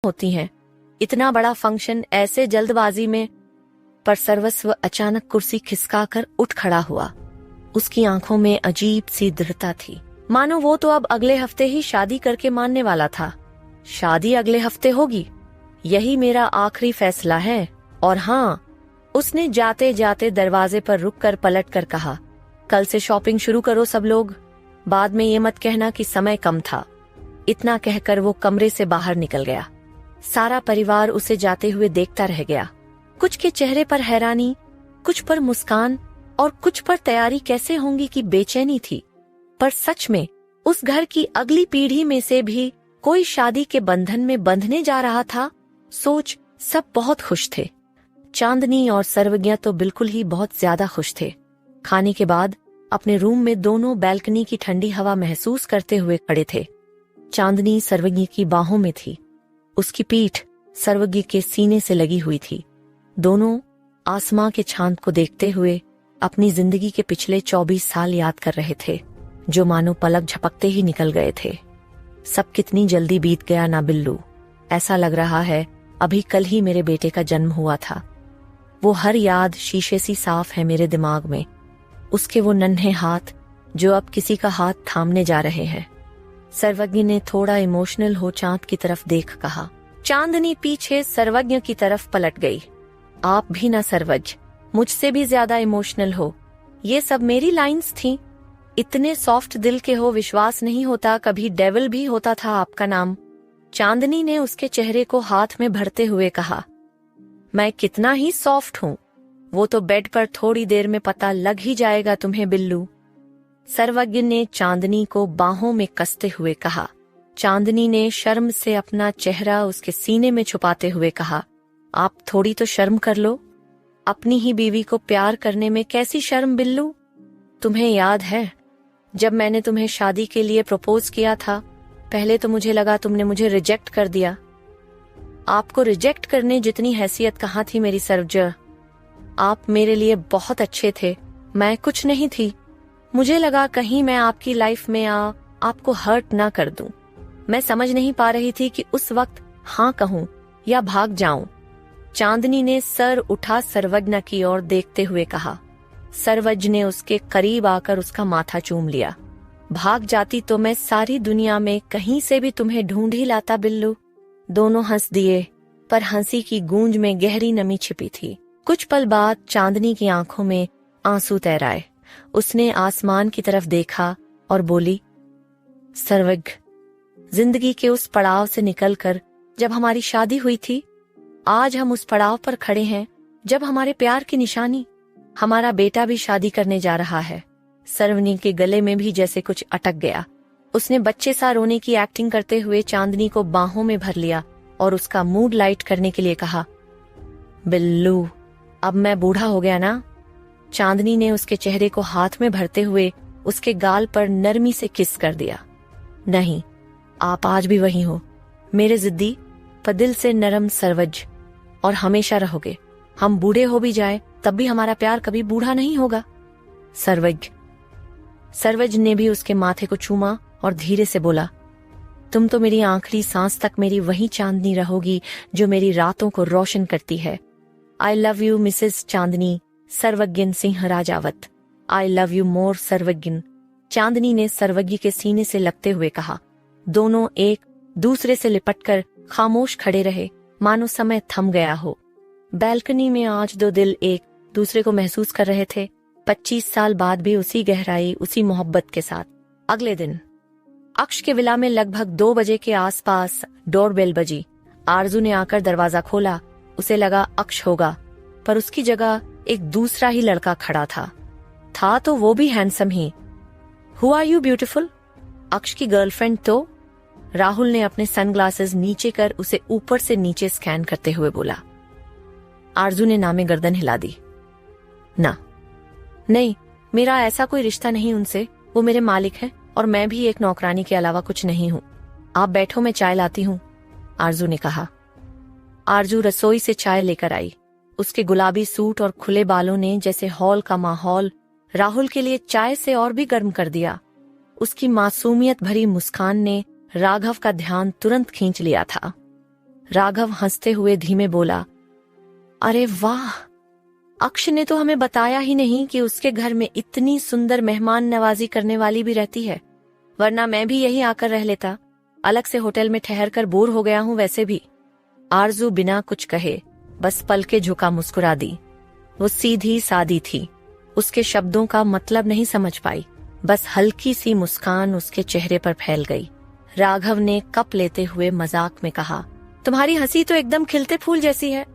होती हैं। इतना बड़ा फंक्शन ऐसे जल्दबाजी में। पर सर्वस्व अचानक कुर्सी खिसकाकर उठ खड़ा हुआ। उसकी आंखों में अजीब सी दृढ़ता थी, मानो वो तो अब अगले हफ्ते ही शादी करके मानने वाला था। शादी अगले हफ्ते होगी, यही मेरा आखिरी फैसला है। और हाँ, उसने जाते जाते दरवाजे पर रुककर पलट कर कहा, कल से शॉपिंग शुरू करो सब लोग। बाद में ये मत कहना कि समय कम था। इतना कहकर वो कमरे से बाहर निकल गया। सारा परिवार उसे जाते हुए देखता रह गया। कुछ के चेहरे पर हैरानी, कुछ पर मुस्कान और कुछ पर तैयारी कैसे होंगी की बेचैनी थी। पर सच में उस घर की अगली पीढ़ी में से भी कोई शादी के बंधन में बंधने जा रहा था। सोच सब बहुत खुश थे। चांदनी और सर्वज्ञ तो बिल्कुल ही बहुत ज्यादा खुश थे। खाने के बाद अपने रूम में दोनों बैल्कनी की ठंडी हवा महसूस करते हुए खड़े थे। चांदनी सर्वज्ञ की बाहों में थी, उसकी पीठ सर्वज्ञ के सीने से लगी हुई थी। दोनों आसमां के चांद को देखते हुए अपनी जिंदगी के पिछले 24 साल याद कर रहे थे, जो मानो पलक झपकते ही निकल गए थे। सब कितनी जल्दी बीत गया ना बिल्लू। ऐसा लग रहा है अभी कल ही मेरे बेटे का जन्म हुआ था। वो हर याद शीशे सी साफ है मेरे दिमाग में। उसके वो नन्हे हाथ जो अब किसी का हाथ थामने जा रहे हैं। सर्वज्ञ ने थोड़ा इमोशनल हो चांद की तरफ देख कहा। चांदनी पीछे सर्वज्ञ की तरफ पलट गई। आप भी ना सर्वज्ञ, मुझसे भी ज्यादा इमोशनल हो। ये सब मेरी लाइंस थी। इतने सॉफ्ट दिल के हो, विश्वास नहीं होता कभी डेविल भी होता था आपका नाम। चांदनी ने उसके चेहरे को हाथ में भरते हुए कहा, मैं कितना ही सॉफ्ट हूँ, वो तो बेड पर थोड़ी देर में पता लग ही जाएगा तुम्हें बिल्लू। सर्वज्ञ ने चांदनी को बाहों में कसते हुए कहा। चांदनी ने शर्म से अपना चेहरा उसके सीने में छुपाते हुए कहा, आप थोड़ी तो शर्म कर लो। अपनी ही बीवी को प्यार करने में कैसी शर्म बिल्लू। तुम्हें याद है जब मैंने तुम्हें शादी के लिए प्रपोज किया था, पहले तो मुझे लगा तुमने मुझे रिजेक्ट कर दिया। आपको रिजेक्ट करने जितनी हैसियत कहाँ थी मेरी सर्वज्ञ। आप मेरे लिए बहुत अच्छे थे, मैं कुछ नहीं थी। मुझे लगा कहीं मैं आपकी लाइफ में आपको हर्ट ना कर दूं। मैं समझ नहीं पा रही थी कि उस वक्त हाँ कहूं या भाग जाऊं। चांदनी ने सर उठा सर्वज्ञ की ओर देखते हुए कहा। सर्वज्ञ ने उसके करीब आकर उसका माथा चूम लिया। भाग जाती तो मैं सारी दुनिया में कहीं से भी तुम्हें ढूंढ ही लाता बिल्लू। दोनों हंस दिए, पर हंसी की गूंज में गहरी नमी छिपी थी। कुछ पल बाद चांदनी की आंखों में आंसू तैर आए। उसने आसमान की तरफ देखा और बोली, सर्वज्ञ, जिंदगी के उस पड़ाव से निकलकर जब हमारी शादी हुई थी, आज हम उस पड़ाव पर खड़े हैं जब हमारे प्यार की निशानी, हमारा बेटा भी शादी करने जा रहा है। सर्वनी के गले में भी जैसे कुछ अटक गया। उसने बच्चे सा रोने की एक्टिंग करते हुए चांदनी को बाहों में भर लिया और उसका मूड लाइट करने के लिए कहा, बिल्लू, अब मैं बूढ़ा हो गया ना। चांदनी ने उसके चेहरे को हाथ में भरते हुए उसके गाल पर नरमी से किस कर दिया। नहीं, आप आज भी वही हो, मेरे जिद्दी पर दिल से नरम सर्वज्ञ, और हमेशा रहोगे। हम बूढ़े हो भी जाए तब भी हमारा प्यार कभी बूढ़ा नहीं होगा। सर्वज्ञ। सर्वज्ञ ने भी उसके माथे को चूमा और धीरे से बोला, तुम तो मेरी आखिरी सांस तक मेरी वही चांदनी रहोगी जो मेरी रातों को रोशन करती है। आई लव यू मिसेस चांदनी। सर्वज्ञ Singh Rajawat. I love you more सर्वज्ञ। चांदनी ने सर्वज्ञ के सीने से लगते हुए कहा। दोनों एक दूसरे से लिपटकर खामोश खड़े रहे, मानो समय थम गया हो। बैल्कनी में आज दो दिल एक दूसरे को महसूस कर रहे थे, 25 साल बाद भी उसी गहराई, उसी मोहब्बत के साथ। अगले दिन अक्ष के विला में लगभग 2 बजे के आसपास डोरबेल बजी। आरजू ने आकर दरवाजा खोला। उसे लगा अक्ष होगा, पर उसकी जगह एक दूसरा ही लड़का खड़ा था तो वो भी हैंडसम ही। Who are you beautiful? Aksh की गर्लफ्रेंड तो? राहुल ने अपने सनग्लासेस नीचे कर उसे ऊपर से नीचे स्कैन करते हुए बोला। आरजू ने नामे गर्दन हिला दी। ना, नहीं, मेरा ऐसा कोई रिश्ता नहीं उनसे। वो मेरे मालिक हैं और मैं भी एक नौकरानी के अलावा कुछ नहीं हूँ। आप बैठो, मैं चाय लाती हूँ, आरजू ने कहा। आरजू रसोई से चाय लेकर आई। उसके गुलाबी सूट और खुले बालों ने जैसे हॉल का माहौल राहुल के लिए चाय से और भी गर्म कर दिया। उसकी मासूमियत भरी मुस्कान ने राघव का ध्यान तुरंत खींच लिया था। राघव हंसते हुए धीमे बोला, अरे वाह, अक्ष ने तो हमें बताया ही नहीं कि उसके घर में इतनी सुंदर मेहमान नवाजी करने वाली भी रहती है, वरना मैं भी यही आकर रह लेता। अलग से होटल में ठहर कर बोर हो गया हूं वैसे भी। आरजू बिना कुछ कहे बस पलके झुका मुस्कुरा दी। वो सीधी सादी थी, उसके शब्दों का मतलब नहीं समझ पाई, बस हल्की सी मुस्कान उसके चेहरे पर फैल गई। राघव ने कप लेते हुए मजाक में कहा, तुम्हारी हंसी तो एकदम खिलते फूल जैसी है,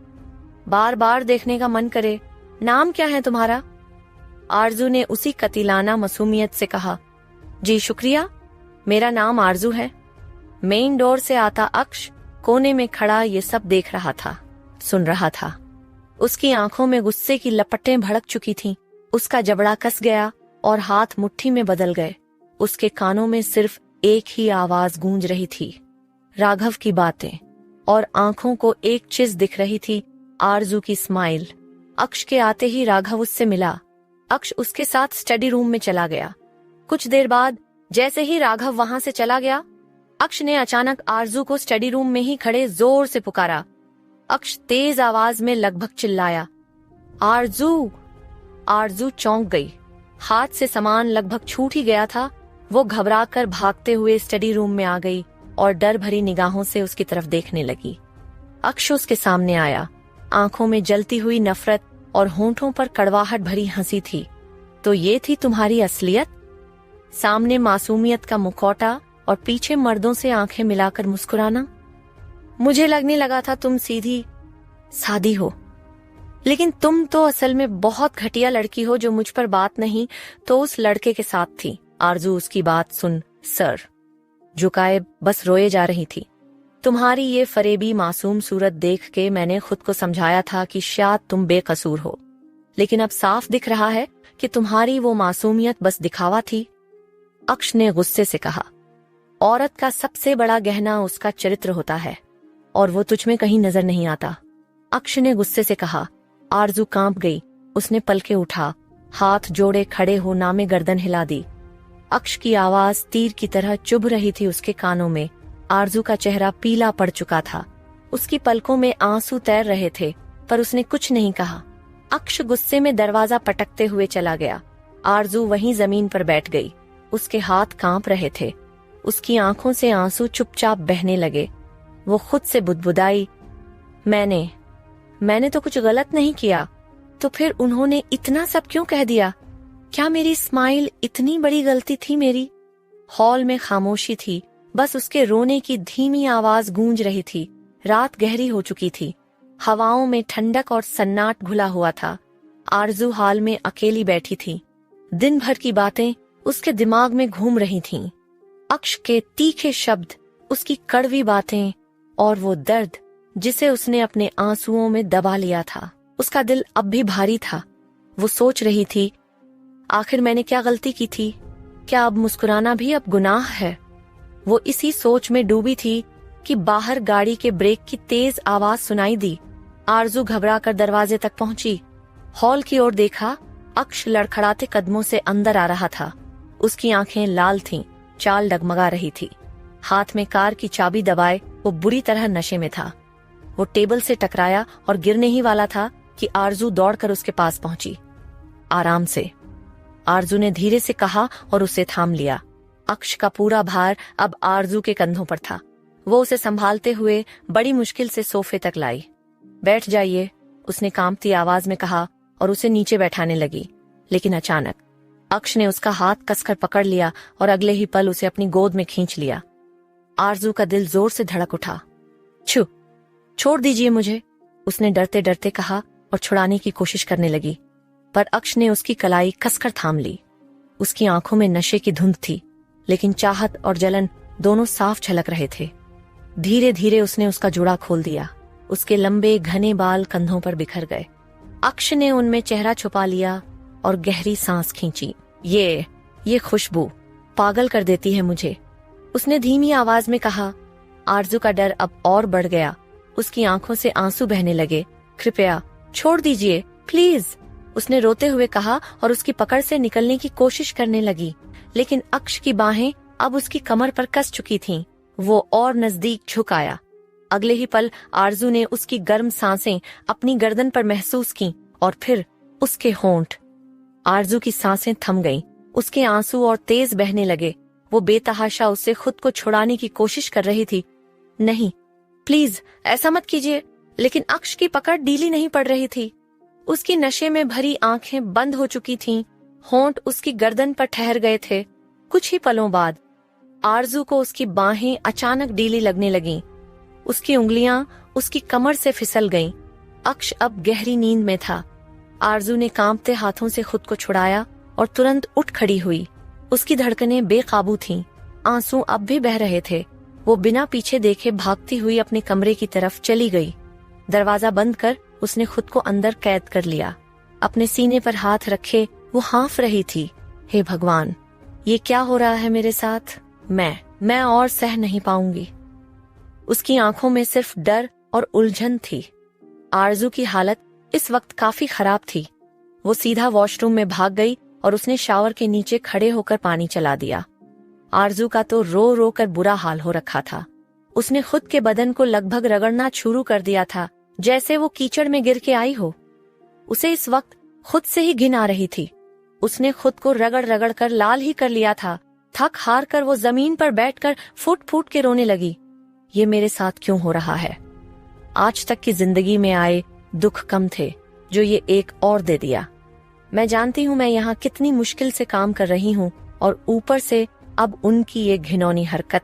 बार बार देखने का मन करे। नाम क्या है तुम्हारा? आरजू ने उसी कतिलाना मासूमियत से कहा, जी शुक्रिया, मेरा नाम आरजू है। मेन डोर से आता अक्ष कोने में खड़ा ये सब देख रहा था, सुन रहा था। उसकी आंखों में गुस्से की लपटें भड़क चुकी थीं। उसका जबड़ा कस गया और हाथ मुट्ठी में बदल गए। उसके कानों में सिर्फ एक ही आवाज गूंज रही थी, राघव की बातें, और आंखों को एक चीज दिख रही थी, आरजू की स्माइल। अक्ष के आते ही राघव उससे मिला। अक्ष उसके साथ स्टडी रूम में चला गया। कुछ देर बाद जैसे ही राघव वहां से चला गया, अक्ष ने अचानक आरजू को स्टडी रूम में ही खड़े जोर से पुकारा। अक्ष तेज आवाज में लगभग चिल्लाया, आरजू। आरजू चौंक गई। हाथ से सामान लगभग छूट ही गया था। वो घबराकर भागते हुए स्टडी रूम में आ गई और डर भरी निगाहों से उसकी तरफ देखने लगी। अक्ष उसके सामने आया। आंखों में जलती हुई नफरत और होंठों पर कड़वाहट भरी हंसी थी। तो ये थी तुम्हारी असलियत? सामने मासूमियत का मुखौटा और पीछे मर्दों से आंखें मिलाकर मुस्कुराना। मुझे लगने लगा था तुम सीधी सादी हो, लेकिन तुम तो असल में बहुत घटिया लड़की हो जो मुझ पर बात नहीं तो उस लड़के के साथ थी। आरजू उसकी बात सुन सर झुकाए बस रोए जा रही थी। तुम्हारी ये फरेबी मासूम सूरत देख के मैंने खुद को समझाया था कि शायद तुम बेकसूर हो, लेकिन अब साफ दिख रहा है कि तुम्हारी वो मासूमियत बस दिखावा थी। अक्ष ने गुस्से से कहा, औरत का सबसे बड़ा गहना उसका चरित्र होता है और वो तुझ में कहीं नजर नहीं आता। अक्ष ने गुस्से से कहा। आरजू कांप गई। उसने पलके उठा, हाथ जोड़े खड़े हो नामे गर्दन हिला दी। अक्ष की आवाज तीर की तरह चुभ रही थी उसके कानों में। आरजू का चेहरा पीला पड़ चुका था। उसकी पलकों में आंसू तैर रहे थे, पर उसने कुछ नहीं कहा। अक्ष गुस्से में दरवाजा पटकते हुए चला गया। आरजू वहीं जमीन पर बैठ गई। उसके हाथ कांप रहे थे। उसकी आंखों से आंसू चुपचाप बहने लगे। वो खुद से बुदबुदाई, मैंने तो कुछ गलत नहीं किया, तो फिर उन्होंने इतना सब क्यों कह दिया? क्या मेरी स्माइल इतनी बड़ी गलती थी मेरी? हॉल में खामोशी थी, बस उसके रोने की धीमी आवाज गूंज रही थी। रात गहरी हो चुकी थी। हवाओं में ठंडक और सन्नाट घुला हुआ था। आरजू हॉल में अकेली बैठी थी। दिन भर की बातें उसके दिमाग में घूम रही थीं। अक्ष के तीखे शब्द, उसकी कड़वी बातें और वो दर्द जिसे उसने अपने आंसुओं में दबा लिया था। उसका दिल अब भी भारी था। वो सोच रही थी, आखिर मैंने क्या गलती की थी? क्या अब मुस्कुराना भी अब गुनाह है? वो इसी सोच में डूबी थी कि बाहर गाड़ी के ब्रेक की तेज आवाज सुनाई दी। आरजू घबराकर दरवाजे तक पहुंची। हॉल की ओर देखा। अक्ष लड़खड़ाते कदमों से अंदर आ रहा था। उसकी आंखें लाल थीं, चाल डगमगा रही थी। हाथ में कार की चाबी दबाए वो बुरी तरह नशे में था। वो टेबल से टकराया और गिरने ही वाला था कि आरजू दौड़कर उसके पास पहुंची। आराम से, आरजू ने धीरे से कहा और उसे थाम लिया। अक्ष का पूरा भार अब आरजू के कंधों पर था। वो उसे संभालते हुए बड़ी मुश्किल से सोफे तक लाई। बैठ जाइए, उसने कांपती आवाज में कहा और उसे नीचे बैठाने लगी। लेकिन अचानक अक्ष ने उसका हाथ कसकर पकड़ लिया और अगले ही पल उसे अपनी गोद में खींच लिया। आरजू का दिल जोर से धड़क उठा। छोड़ दीजिए मुझे, उसने डरते डरते कहा और छुड़ाने की कोशिश करने लगी, पर अक्ष ने उसकी कलाई कसकर थाम ली। उसकी आंखों में नशे की धुंध थी, लेकिन चाहत और जलन दोनों साफ झलक रहे थे। धीरे धीरे उसने उसका जुड़ा खोल दिया। उसके लंबे घने बाल कंधों पर बिखर गए। अक्ष ने उनमें चेहरा छुपा लिया और गहरी सांस खींची। ये खुशबू पागल कर देती है मुझे, उसने धीमी आवाज में कहा। आरजू का डर अब और बढ़ गया। उसकी आंखों से आंसू बहने लगे। कृपया छोड़ दीजिए प्लीज, उसने रोते हुए कहा और उसकी पकड़ से निकलने की कोशिश करने लगी, लेकिन अक्ष की बाहें अब उसकी कमर पर कस चुकी थीं। वो और नजदीक झुक आया। अगले ही पल आरजू ने उसकी गर्म सांसें अपनी गर्दन पर महसूस की और फिर उसके होंठ। आरजू की सांसें थम गईं, उसके आंसू और तेज बहने लगे। वो बेतहाशा उससे खुद को छुड़ाने की कोशिश कर रही थी। नहीं, प्लीज ऐसा मत कीजिए। लेकिन अक्ष की पकड़ ढीली नहीं पड़ रही थी। उसकी नशे में भरी आंखें बंद हो चुकी थीं, होंठ उसकी गर्दन पर ठहर गए थे। कुछ ही पलों बाद आरजू को उसकी बाहें अचानक ढीली लगने लगीं। उसकी उंगलियां उसकी कमर से फिसल गईं। अक्ष अब गहरी नींद में था। आरजू ने कांपते हाथों से खुद को छुड़ाया और तुरंत उठ खड़ी हुई। उसकी धड़कनें बेकाबू थीं, आंसू अब भी बह रहे थे। वो बिना पीछे देखे भागती हुई अपने कमरे की तरफ चली गई। दरवाजा बंद कर उसने खुद को अंदर कैद कर लिया। अपने सीने पर हाथ रखे वो हाँफ रही थी। हे भगवान, ये क्या हो रहा है मेरे साथ? मैं और सह नहीं पाऊंगी। उसकी आंखों में सिर्फ डर और उलझन थी। आरजू की हालत इस वक्त काफी खराब थी। वो सीधा वॉशरूम में भाग गई और उसने शावर के नीचे खड़े होकर पानी चला दिया। आरजू का तो रो रो कर बुरा हाल हो रखा था। उसने खुद के बदन को लगभग रगड़ना शुरू कर दिया था, जैसे वो कीचड़ में गिर के आई हो। उसे इस वक्त खुद से ही घिन आ रही थी। उसने खुद को रगड़ रगड़ कर लाल ही कर लिया था। थक हार कर वो जमीन पर बैठकर फूट फूट के रोने लगी। ये मेरे साथ क्यों हो रहा है? आज तक की जिंदगी में आए दुख कम थे, जो ये एक और दे दिया। मैं जानती हूँ मैं यहाँ कितनी मुश्किल से काम कर रही हूँ, और ऊपर से अब उनकी ये घिनौनी हरकत।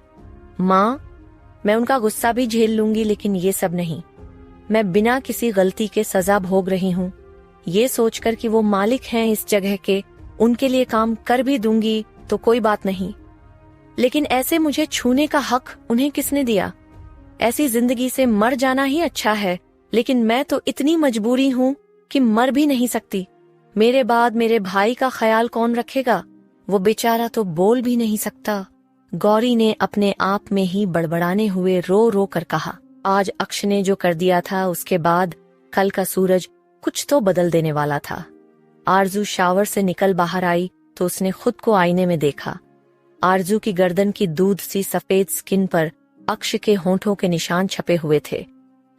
माँ, मैं उनका गुस्सा भी झेल लूंगी, लेकिन ये सब नहीं। मैं बिना किसी गलती के सजा भोग रही हूँ। ये सोचकर कि वो मालिक हैं इस जगह के, उनके लिए काम कर भी दूंगी तो कोई बात नहीं। लेकिन ऐसे मुझे छूने का हक उन्हें किसने दिया? ऐसी जिंदगी से मर जाना ही अच्छा है, लेकिन मैं तो इतनी मजबूरी हूँ कि मर भी नहीं सकती। मेरे बाद मेरे भाई का ख्याल कौन रखेगा? वो बेचारा तो बोल भी नहीं सकता। गौरी ने अपने आप में ही बड़बड़ाने हुए रो रो कर कहा। आज अक्ष ने जो कर दिया था, उसके बाद कल का सूरज कुछ तो बदल देने वाला था। आरजू शावर से निकल बाहर आई तो उसने खुद को आईने में देखा। आरजू की गर्दन की दूध सी सफेद स्किन पर अक्ष के होंठों के निशान छपे हुए थे।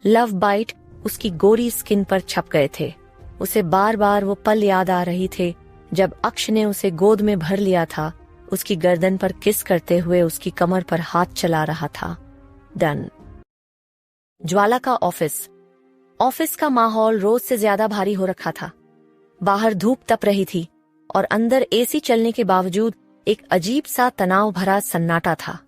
लव बाइट उसकी गोरी स्किन पर छप गए थे। उसे बार बार वो पल याद आ रही थे जब अक्ष ने उसे गोद में भर लिया था, उसकी गर्दन पर किस करते हुए उसकी कमर पर हाथ चला रहा था। डन। ज्वाला का ऑफिस का माहौल रोज से ज्यादा भारी हो रखा था। बाहर धूप तप रही थी और अंदर एसी चलने के बावजूद एक अजीब सा तनाव भरा सन्नाटा था।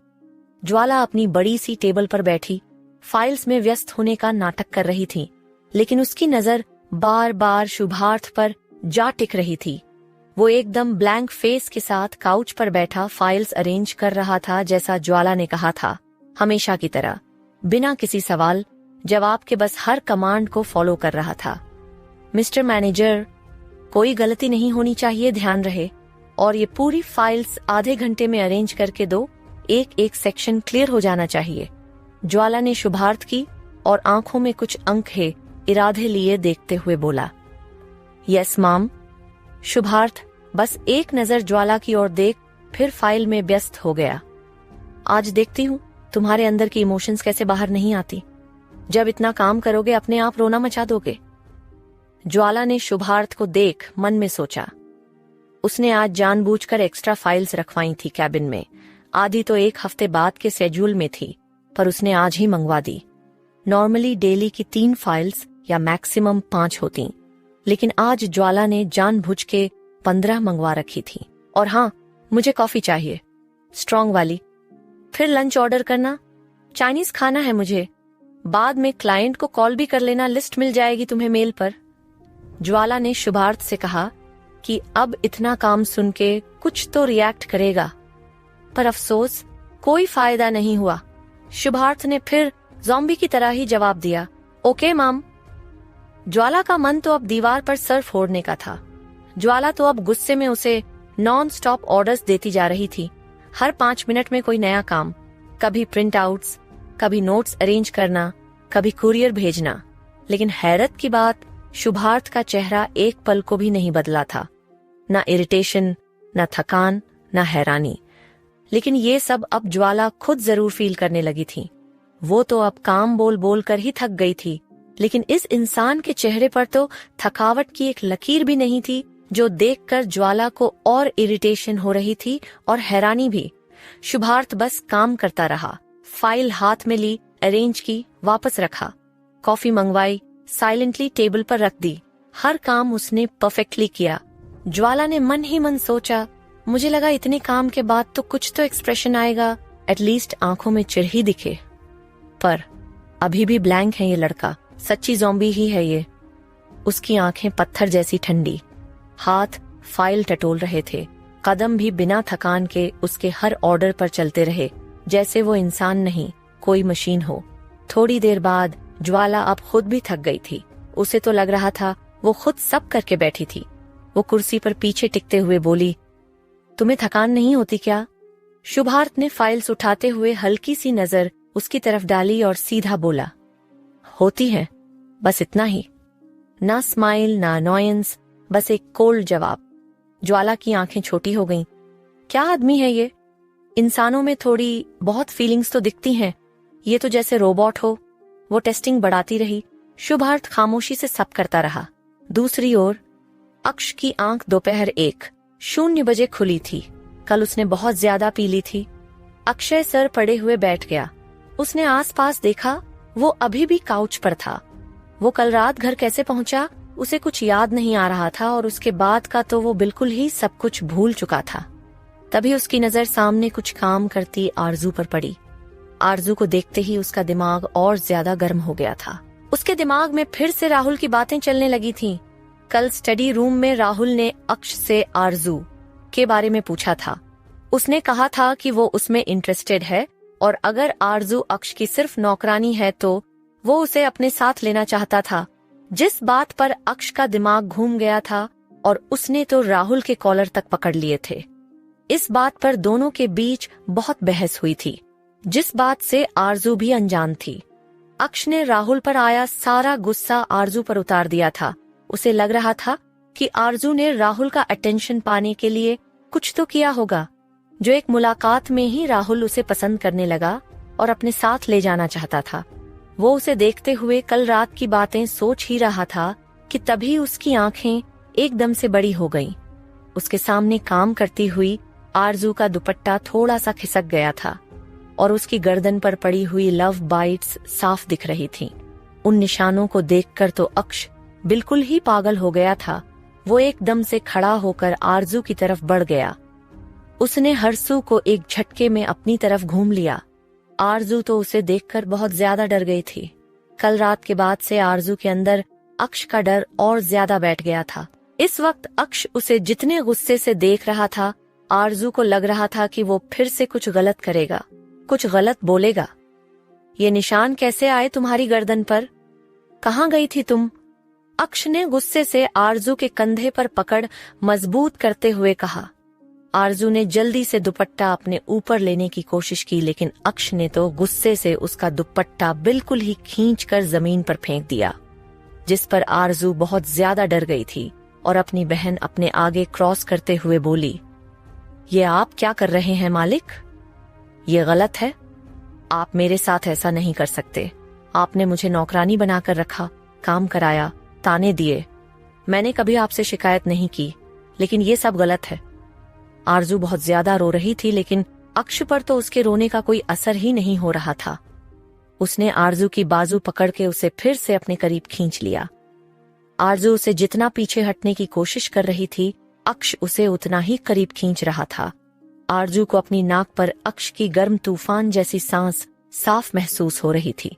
ज्वाला अपनी बड़ी सी टेबल पर बैठी फाइल्स में व्यस्त होने का नाटक कर रही थी, लेकिन उसकी नजर बार बार शुभार्थ पर जा टिक रही थी। वो एकदम ब्लैंक फेस के साथ काउच पर बैठा फाइल्स अरेंज कर रहा था, जैसा ज्वाला ने कहा था, हमेशा की तरह, बिना किसी सवाल जवाब के बस हर कमांड को फॉलो कर रहा था। मिस्टर मैनेजर, कोई गलती नहीं होनी चाहिए, ध्यान रहे, और ये पूरी फाइल्स आधे घंटे में अरेंज करके दो, एक एक सेक्शन क्लियर हो जाना चाहिए। ज्वाला ने शुभार्थ की और आंखों में कुछ अंक है इरादे लिए देखते हुए बोला। यस माम। शुभार्थ बस एक नजर ज्वाला की ओर देख फिर फाइल में व्यस्त हो गया। आज देखती हूँ तुम्हारे अंदर की इमोशंस कैसे बाहर नहीं आती। जब इतना काम करोगे अपने आप रोना मचा दोगे। ज्वाला ने शुभार्थ को देख मन में सोचा। उसने आज जानबूझकर एक्स्ट्रा फाइल्स रखवाई थी कैबिन में। आधी तो एक हफ्ते बाद के शेड्यूल में थी, पर उसने आज ही मंगवा दी। नॉर्मली डेली की 3 फाइल्स या मैक्सिमम 5 होती, लेकिन आज ज्वाला ने जानबूझ के 15 मंगवा रखी थी। और हाँ, मुझे कॉफी चाहिए, स्ट्रॉन्ग वाली। फिर लंच ऑर्डर करना, चाइनीज खाना है मुझे। बाद में क्लाइंट को कॉल भी कर लेना, लिस्ट मिल जाएगी तुम्हें मेल पर। ज्वाला ने शुभार्थ से कहा कि अब इतना काम सुन के कुछ तो रिएक्ट करेगा, पर अफसोस कोई फायदा नहीं हुआ। शुभार्थ ने फिर ज़ॉम्बी की तरह ही जवाब दिया, ओके माम। ज्वाला का मन तो अब दीवार पर सर फोड़ने का था। ज्वाला तो अब गुस्से में उसे नॉन स्टॉप ऑर्डर्स देती जा रही थी। हर 5 मिनट में कोई नया काम, कभी प्रिंट आउट्स, कभी नोट्स अरेंज करना, कभी कुरियर भेजना। लेकिन हैरत की बात, शुभार्थ का चेहरा एक पल को भी नहीं बदला था। न इरिटेशन, न थकान, न हैरानी। लेकिन ये सब अब ज्वाला खुद जरूर फील करने लगी थी। वो तो अब काम बोल बोल कर ही थक गई थी, लेकिन इस इंसान के चेहरे पर तो थकावट की एक लकीर भी नहीं थी, जो देखकर ज्वाला को और इरिटेशन हो रही थी और हैरानी भी। शुभार्थ बस काम करता रहा। फाइल हाथ में ली, अरेंज की, वापस रखा। कॉफी मंगवाई, साइलेंटली टेबल पर रख दी। हर काम उसने परफेक्टली किया। ज्वाला ने मन ही मन सोचा, मुझे लगा इतने काम के बाद तो कुछ तो एक्सप्रेशन आएगा, एटलीस्ट आंखों में चिढ़ ही दिखे। पर अभी भी ब्लैंक है ये लड़का, सच्ची ज़ॉम्बी ही है ये। उसकी आंखें पत्थर जैसी ठंडी, हाथ फाइल टटोल रहे थे, कदम भी बिना थकान के उसके हर ऑर्डर पर चलते रहे, जैसे वो इंसान नहीं कोई मशीन हो। थोड़ी देर बाद ज्वाला अब खुद भी थक गई थी। उसे तो लग रहा था वो खुद सब करके बैठी थी। वो कुर्सी पर पीछे टिकते हुए बोली, तुम्हें थकान नहीं होती क्या? शुभार्थ ने फाइल्स उठाते हुए हल्की सी नजर उसकी तरफ डाली और सीधा बोला, होती है, बस इतना ही। ना स्माइल ना अनॉयंस, बस एक कोल्ड जवाब। ज्वाला की आंखें छोटी हो गईं। क्या आदमी है ये? इंसानों में थोड़ी बहुत फीलिंग्स तो दिखती हैं, ये तो जैसे रोबोट हो। वो टेस्टिंग बढ़ाती रही। शुभार्थ खामोशी से सब करता रहा। दूसरी ओर अक्ष की आंख दोपहर 1:00 बजे खुली थी। कल उसने बहुत ज्यादा पी ली थी। अक्षय सर पड़े हुए बैठ गया। उसने आसपास देखा, वो अभी भी काउच पर था। वो कल रात घर कैसे पहुंचा उसे कुछ याद नहीं आ रहा था, और उसके बाद का तो वो बिल्कुल ही सब कुछ भूल चुका था। तभी उसकी नजर सामने कुछ काम करती आरजू पर पड़ी। आरजू को देखते ही उसका दिमाग और ज्यादा गर्म हो गया था। उसके दिमाग में फिर से राहुल की बातें चलने लगी थीं। कल स्टडी रूम में राहुल ने अक्ष से आरजू के बारे में पूछा था। उसने कहा था कि वो उसमें इंटरेस्टेड है, और अगर आरजू अक्ष की सिर्फ नौकरानी है तो वो उसे अपने साथ लेना चाहता था। जिस बात पर अक्ष का दिमाग घूम गया था, और उसने तो राहुल के कॉलर तक पकड़ लिए थे। इस बात पर दोनों के बीच बहुत बहस हुई थी, जिस बात से आरजू भी अनजान थी। अक्ष ने राहुल पर आया सारा गुस्सा आरजू पर उतार दिया था। उसे लग रहा था कि आरजू ने राहुल का अटेंशन पाने के लिए कुछ तो किया होगा, जो एक मुलाकात में ही राहुल उसे पसंद करने लगा और अपने साथ ले जाना चाहता था। वो उसे देखते हुए कल रात की बातें सोच ही रहा था कि तभी उसकी आंखें एकदम से बड़ी हो गईं। उसके सामने काम करती हुई आरजू का दुपट्टा थोड़ा सा खिसक गया था, और उसकी गर्दन पर पड़ी हुई लव बाइट्स साफ दिख रही थीं। उन निशानों को देखकर तो अक्ष बिल्कुल ही पागल हो गया था। वो एकदम से खड़ा होकर आरजू की तरफ बढ़ गया। उसने हरसू को एक झटके में अपनी तरफ घूम लिया। आरजू तो उसे देखकर बहुत ज्यादा डर गई थी। कल रात के बाद से आरजू के अंदर अक्ष का डर और ज्यादा बैठ गया था। इस वक्त अक्ष उसे जितने गुस्से से देख रहा था, आरजू को लग रहा था कि वो फिर से कुछ गलत करेगा, कुछ गलत बोलेगा। ये निशान कैसे आए तुम्हारी गर्दन पर? कहाँ गई थी तुम? अक्ष ने गुस्से से आरजू के कंधे पर पकड़ मजबूत करते हुए कहा। आरजू ने जल्दी से दुपट्टा अपने ऊपर लेने की कोशिश की, लेकिन अक्ष ने तो गुस्से से उसका दुपट्टा बिल्कुल ही खींचकर जमीन पर फेंक दिया, जिस पर आरजू बहुत ज्यादा डर गई थी और अपनी बहन अपने आगे क्रॉस करते हुए बोली, ये आप क्या कर रहे हैं मालिक? ये गलत है। आप मेरे साथ ऐसा नहीं कर सकते। आपने मुझे नौकरानी बनाकर रखा, काम कराया, ताने दिए। मैंने कभी आपसे शिकायत नहीं की, लेकिन ये सब गलत है। आरजू बहुत ज्यादा रो रही थी, लेकिन अक्ष पर तो उसके रोने का कोई असर ही नहीं हो रहा था। उसने आरजू की बाजू पकड़ के उसे फिर से अपने करीब खींच लिया। आरजू उसे जितना पीछे हटने की कोशिश कर रही थी, अक्ष उसे उतना ही करीब खींच रहा था। आरजू को अपनी नाक पर अक्ष की गर्म तूफान जैसी सांस साफ महसूस हो रही थी।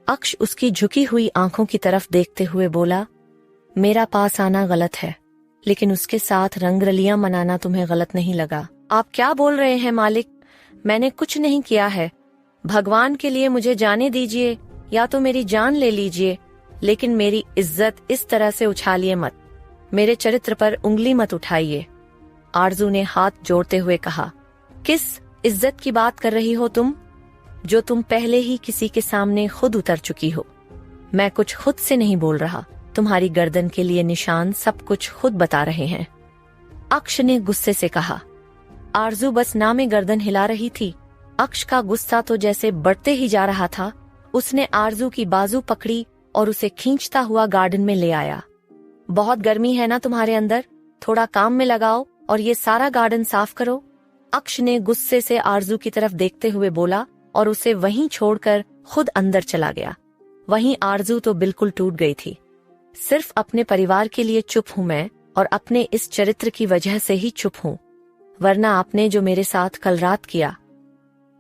अक्ष उसकी झुकी हुई आंखों की तरफ देखते हुए बोला, मेरा पास आना गलत है, लेकिन उसके साथ रंगरलियां मनाना तुम्हें गलत नहीं लगा? आप क्या बोल रहे हैं मालिक? मैंने कुछ नहीं किया है। भगवान के लिए मुझे जाने दीजिए, या तो मेरी जान ले लीजिए, लेकिन मेरी इज्जत इस तरह से उछालिए मत। मेरे चरित्र पर उंगली मत उठाइए। आरजू ने हाथ जोड़ते हुए कहा। किस इज्जत की बात कर रही हो तुम, जो तुम पहले ही किसी के सामने खुद उतर चुकी हो? मैं कुछ खुद से नहीं बोल रहा, तुम्हारी गर्दन के लिए निशान सब कुछ खुद बता रहे हैं, अक्ष ने गुस्से से कहा। आरजू बस नामे गर्दन हिला रही थी। अक्ष का गुस्सा तो जैसे बढ़ते ही जा रहा था। उसने आरजू की बाजू पकड़ी और उसे खींचता हुआ गार्डन में ले आया। बहुत गर्मी है ना तुम्हारे अंदर, थोड़ा काम में लगाओ और ये सारा गार्डन साफ करो। अक्ष ने गुस्से से आरजू की तरफ देखते हुए बोला और उसे वहीं छोड़कर खुद अंदर चला गया। वहीं आरजू तो बिल्कुल टूट गई थी। सिर्फ अपने परिवार के लिए चुप हूं मैं, और अपने इस चरित्र की वजह से ही चुप हूं, वरना आपने जो मेरे साथ कल रात किया,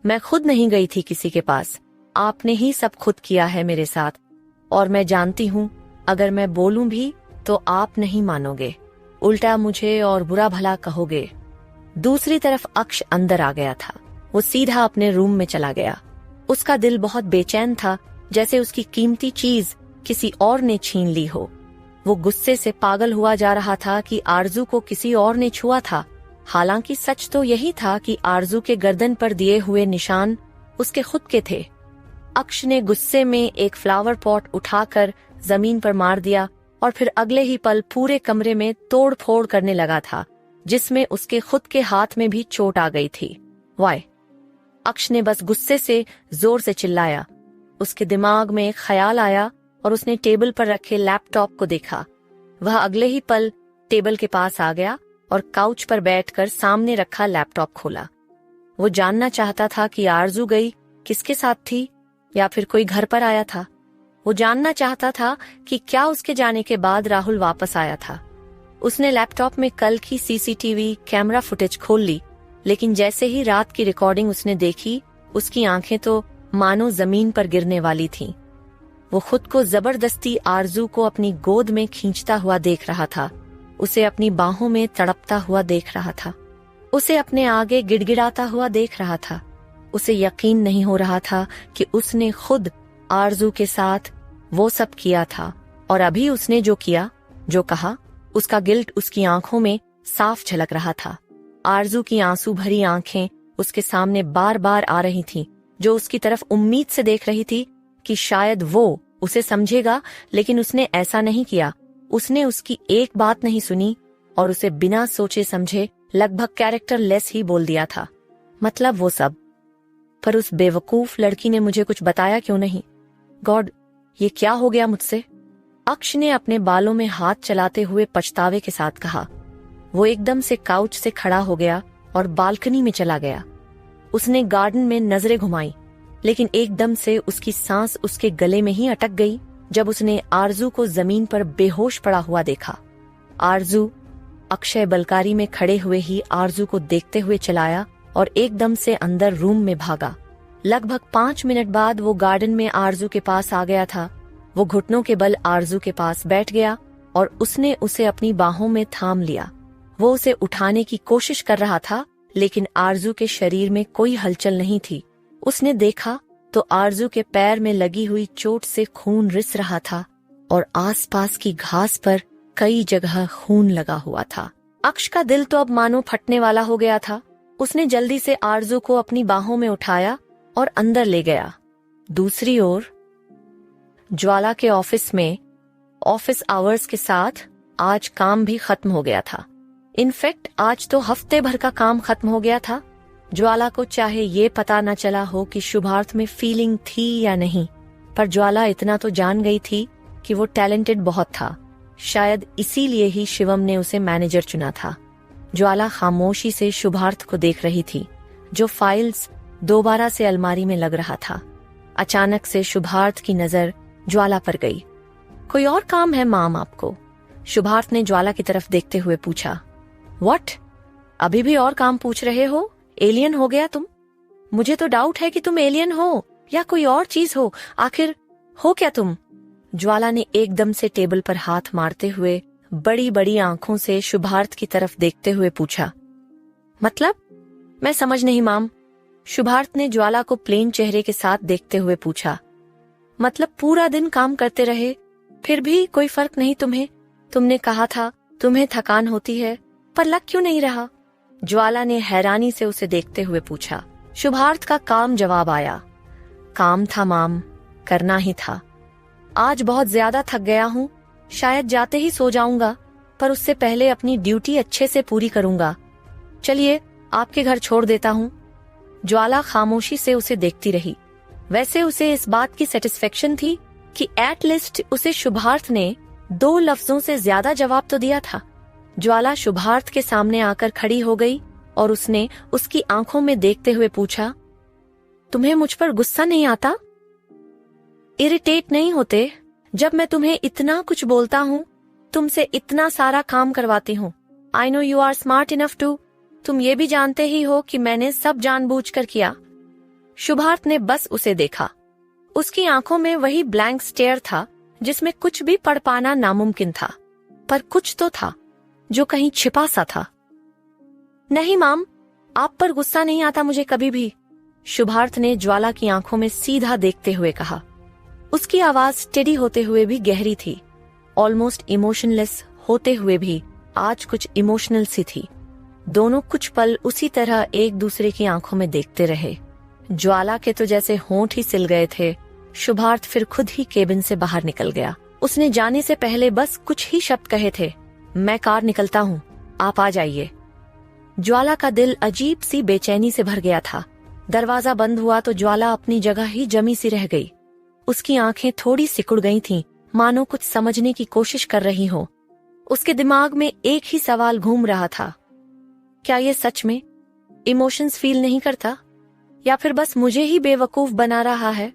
मैं खुद नहीं गई थी किसी के पास, आपने ही सब खुद किया है मेरे साथ। और मैं जानती हूँ अगर मैं बोलूं भी तो आप नहीं मानोगे, उल्टा मुझे और बुरा भला कहोगे। दूसरी तरफ अक्ष अंदर आ गया था। वो सीधा अपने रूम में चला गया। उसका दिल बहुत बेचैन था, जैसे उसकी कीमती चीज किसी और ने छीन ली हो। वो गुस्से से पागल हुआ जा रहा था कि आरजू को किसी और ने छुआ था। हालांकि सच तो यही था कि आरजू के गर्दन पर दिए हुए निशान उसके खुद के थे। अक्ष ने गुस्से में एक फ्लावर पॉट उठाकर जमीन पर मार दिया और फिर अगले ही पल पूरे कमरे में तोड़ फोड़ करने लगा था, जिसमें उसके खुद के हाथ में भी चोट आ गई थी। वाय! अक्ष ने बस गुस्से से जोर से चिल्लाया। उसके दिमाग में एक ख्याल आया और उसने टेबल पर रखे लैपटॉप को देखा। वह अगले ही पल टेबल के पास आ गया और काउच पर बैठकर सामने रखा लैपटॉप खोला। वो जानना चाहता था कि आरजू गई किसके साथ थी, या फिर कोई घर पर आया था। वो जानना चाहता था कि क्या उसके जाने के बाद राहुल वापस आया था। उसने लैपटॉप में कल की सीसीटीवी कैमरा फुटेज खोल ली, लेकिन जैसे ही रात की रिकॉर्डिंग उसने देखी, उसकी आंखें तो मानो जमीन पर गिरने वाली थीं। वो खुद को जबरदस्ती आरजू को अपनी गोद में खींचता हुआ देख रहा था, उसे अपनी बाहों में तड़पता हुआ देख रहा था, उसे अपने आगे गिड़गिड़ाता हुआ देख रहा था। उसे यकीन नहीं हो रहा था कि उसने खुद आरजू के साथ वो सब किया था, और अभी उसने जो किया, जो कहा, उसका गिल्ट उसकी आंखों में साफ झलक रहा था। आरजू की आंसू भरी आंखें उसके सामने बार बार आ रही थीं, जो उसकी तरफ उम्मीद से देख रही थी कि शायद वो उसे समझेगा, लेकिन उसने ऐसा नहीं किया। उसने उसकी एक बात नहीं सुनी और उसे बिना सोचे समझे लगभग कैरेक्टर लेस ही बोल दिया था। मतलब वो सब, पर उस बेवकूफ लड़की ने मुझे कुछ बताया क्यों नहीं? गॉड, ये क्या हो गया मुझसे? अक्ष ने अपने बालों में हाथ चलाते हुए पछतावे के साथ कहा। वो एकदम से काउच से खड़ा हो गया और बालकनी में चला गया। उसने गार्डन में नजरें घुमाई, लेकिन एकदम से उसकी सांस उसके गले में ही अटक गई जब उसने आरजू को जमीन पर बेहोश पड़ा हुआ देखा। आरजू! अक्षय बलकारी में खड़े हुए ही आरजू को देखते हुए चलाया और एकदम से अंदर रूम में भागा। लगभग 5 मिनट बाद वो गार्डन में आरजू के पास आ गया था। वो घुटनों के बल आरजू के पास बैठ गया और उसने उसे अपनी बाहों में थाम लिया। वो उसे उठाने की कोशिश कर रहा था, लेकिन आरजू के शरीर में कोई हलचल नहीं थी। उसने देखा तो आरजू के पैर में लगी हुई चोट से खून रिस रहा था और आसपास की घास पर कई जगह खून लगा हुआ था। अक्ष का दिल तो अब मानो फटने वाला हो गया था। उसने जल्दी से आरजू को अपनी बाहों में उठाया और अंदर ले गया। दूसरी ओर ज्वाला के ऑफिस में ऑफिस आवर्स के साथ आज काम भी खत्म हो गया था। इनफैक्ट आज तो हफ्ते भर का काम खत्म हो गया था। ज्वाला को चाहे ये पता न चला हो कि शुभार्थ में फीलिंग थी या नहीं, पर ज्वाला इतना तो जान गई थी कि वो टैलेंटेड बहुत था। शायद इसीलिए ही शिवम ने उसे मैनेजर चुना था। ज्वाला खामोशी से शुभार्थ को देख रही थी, जो फाइल्स दोबारा से अलमारी में लग रहा था। अचानक से शुभार्थ की नजर ज्वाला पर गई। कोई और काम है माम आपको? शुभार्थ ने ज्वाला की तरफ देखते हुए पूछा। व्हाट? अभी भी और काम पूछ रहे हो? एलियन हो गया तुम? मुझे तो डाउट है कि तुम एलियन हो या कोई और चीज हो। आखिर हो क्या तुम? ज्वाला ने एकदम से टेबल पर हाथ मारते हुए बड़ी बड़ी आंखों से शुभार्थ की तरफ देखते हुए पूछा। मतलब? मैं समझ नहीं माम। शुभार्थ ने ज्वाला को प्लेन चेहरे के साथ देखते हुए पूछा। मतलब पूरा दिन काम करते रहे, फिर भी कोई फर्क नहीं तुम्हें? तुमने कहा था तुम्हें थकान होती है, पर लग क्यों नहीं रहा? ज्वाला ने हैरानी से उसे देखते हुए पूछा। शुभार्थ का काम जवाब आया। काम था माम, करना ही था। आज बहुत ज्यादा थक गया हूँ, शायद जाते ही सो जाऊंगा, पर उससे पहले अपनी ड्यूटी अच्छे से पूरी करूंगा। चलिए आपके घर छोड़ देता हूँ। ज्वाला खामोशी से उसे देखती रही। वैसे उसे इस बात की सेटिस्फेक्शन थी कि एट लीस्ट उसे शुभार्थ ने 2 लफ्जों से ज्यादा जवाब तो दिया था। ज्वाला शुभार्थ के सामने आकर खड़ी हो गई और उसने उसकी आंखों में देखते हुए पूछा, तुम्हें मुझ पर गुस्सा नहीं आता? इरिटेट नहीं होते जब मैं तुम्हें इतना कुछ बोलता हूँ, तुमसे इतना सारा काम करवाती हूँ? I know you are smart enough too, तुम ये भी जानते ही हो कि मैंने सब जानबूझकर किया। शुभार्थ ने बस उसे देखा। उसकी आंखों में वही ब्लैंक स्टेयर था जिसमें कुछ भी पढ़ पाना नामुमकिन था, पर कुछ तो था जो कहीं छिपा सा था। नहीं माम, आप पर गुस्सा नहीं आता मुझे कभी भी, शुभार्थ ने ज्वाला की आंखों में सीधा देखते हुए कहा। उसकी आवाज स्टेडी होते हुए भी गहरी थी, ऑलमोस्ट इमोशनलेस होते हुए भी आज कुछ इमोशनल सी थी। दोनों कुछ पल उसी तरह एक दूसरे की आंखों में देखते रहे। ज्वाला के तो जैसे होंठ ही सिल गए थे। शुभार्थ फिर खुद ही केबिन से बाहर निकल गया। उसने जाने से पहले बस कुछ ही शब्द कहे थे, मैं कार निकलता हूँ, आप आ जाइए। ज्वाला का दिल अजीब सी बेचैनी से भर गया था। दरवाजा बंद हुआ तो ज्वाला अपनी जगह ही जमी सी रह गई। उसकी आंखें थोड़ी सिकुड़ गई थीं, मानो कुछ समझने की कोशिश कर रही हो। उसके दिमाग में एक ही सवाल घूम रहा था, क्या ये सच में इमोशंस फील नहीं करता, या फिर बस मुझे ही बेवकूफ बना रहा है?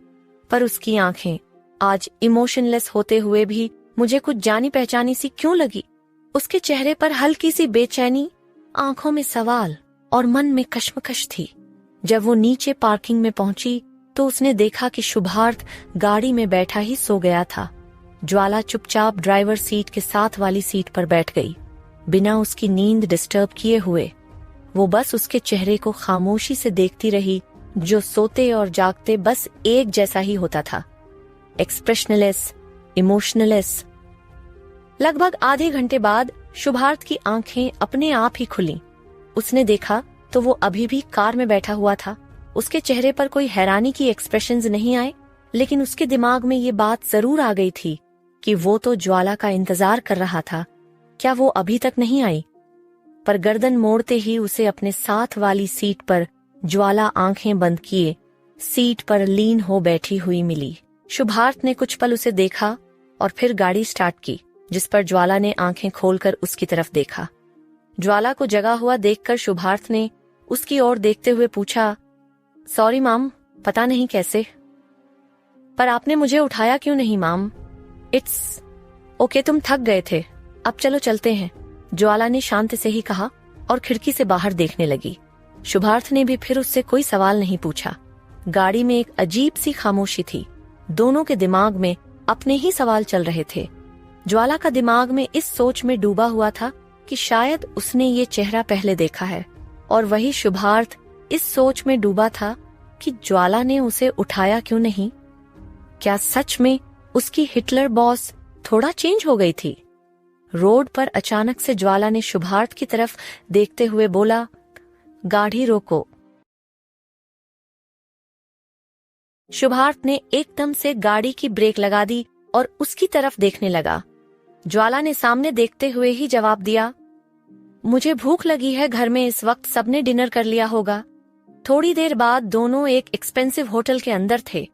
पर उसकी आंखें आज इमोशनलेस होते हुए भी मुझे कुछ जानी पहचानी सी क्यों लगी। उसके चेहरे पर हल्की सी बेचैनी, आंखों में सवाल और मन में कश्मकश थी। जब वो नीचे पार्किंग में पहुंची तो उसने देखा कि शुभार्थ गाड़ी में बैठा ही सो गया था। ज्वाला चुपचाप ड्राइवर सीट के साथ वाली सीट पर बैठ गई, बिना उसकी नींद डिस्टर्ब किए हुए। वो बस उसके चेहरे को खामोशी से देखती रही, जो सोते और जागते बस एक जैसा ही होता था, एक्सप्रेशनलेस, इमोशनलेस। लगभग आधे घंटे बाद शुभार्थ की आंखें अपने आप ही खुली। उसने देखा तो वो अभी भी कार में बैठा हुआ था। उसके चेहरे पर कोई हैरानी की एक्सप्रेशंस नहीं आए, लेकिन उसके दिमाग में ये बात जरूर आ गई थी कि वो तो ज्वाला का इंतजार कर रहा था। क्या वो अभी तक नहीं आई? पर गर्दन मोड़ते ही उसे अपने साथ वाली सीट पर ज्वाला आंखें बंद किए सीट पर लीन हो बैठी हुई मिली। शुभार्थ ने कुछ पल उसे देखा और फिर गाड़ी स्टार्ट की, जिस पर ज्वाला ने आंखें खोलकर उसकी तरफ देखा। ज्वाला को जगा हुआ देखकर शुभार्थ ने उसकी ओर देखते हुए पूछा, सॉरी माम, पता नहीं कैसे, पर आपने मुझे उठाया क्यों नहीं माम? इट्स ओके, तुम थक गए थे, अब चलो चलते हैं, ज्वाला ने शांत से ही कहा और खिड़की से बाहर देखने लगी। शुभार्थ ने भी फिर उससे कोई सवाल नहीं पूछा। गाड़ी में एक अजीब सी खामोशी थी। दोनों के दिमाग में अपने ही सवाल चल रहे थे। ज्वाला का दिमाग में इस सोच में डूबा हुआ था कि शायद उसने ये चेहरा पहले देखा है, और वही शुभार्थ इस सोच में डूबा था कि ज्वाला ने उसे उठाया क्यों नहीं। क्या सच में उसकी हिटलर बॉस थोड़ा चेंज हो गई थी? रोड पर अचानक से ज्वाला ने शुभार्थ की तरफ देखते हुए बोला, गाड़ी रोको। शुभार्थ ने एकदम से गाड़ी की ब्रेक लगा दी और उसकी तरफ देखने लगा। ज्वाला ने सामने देखते हुए ही जवाब दिया, मुझे भूख लगी है, घर में इस वक्त सबने डिनर कर लिया होगा। थोड़ी देर बाद दोनों एक एक्सपेंसिव होटल के अंदर थे।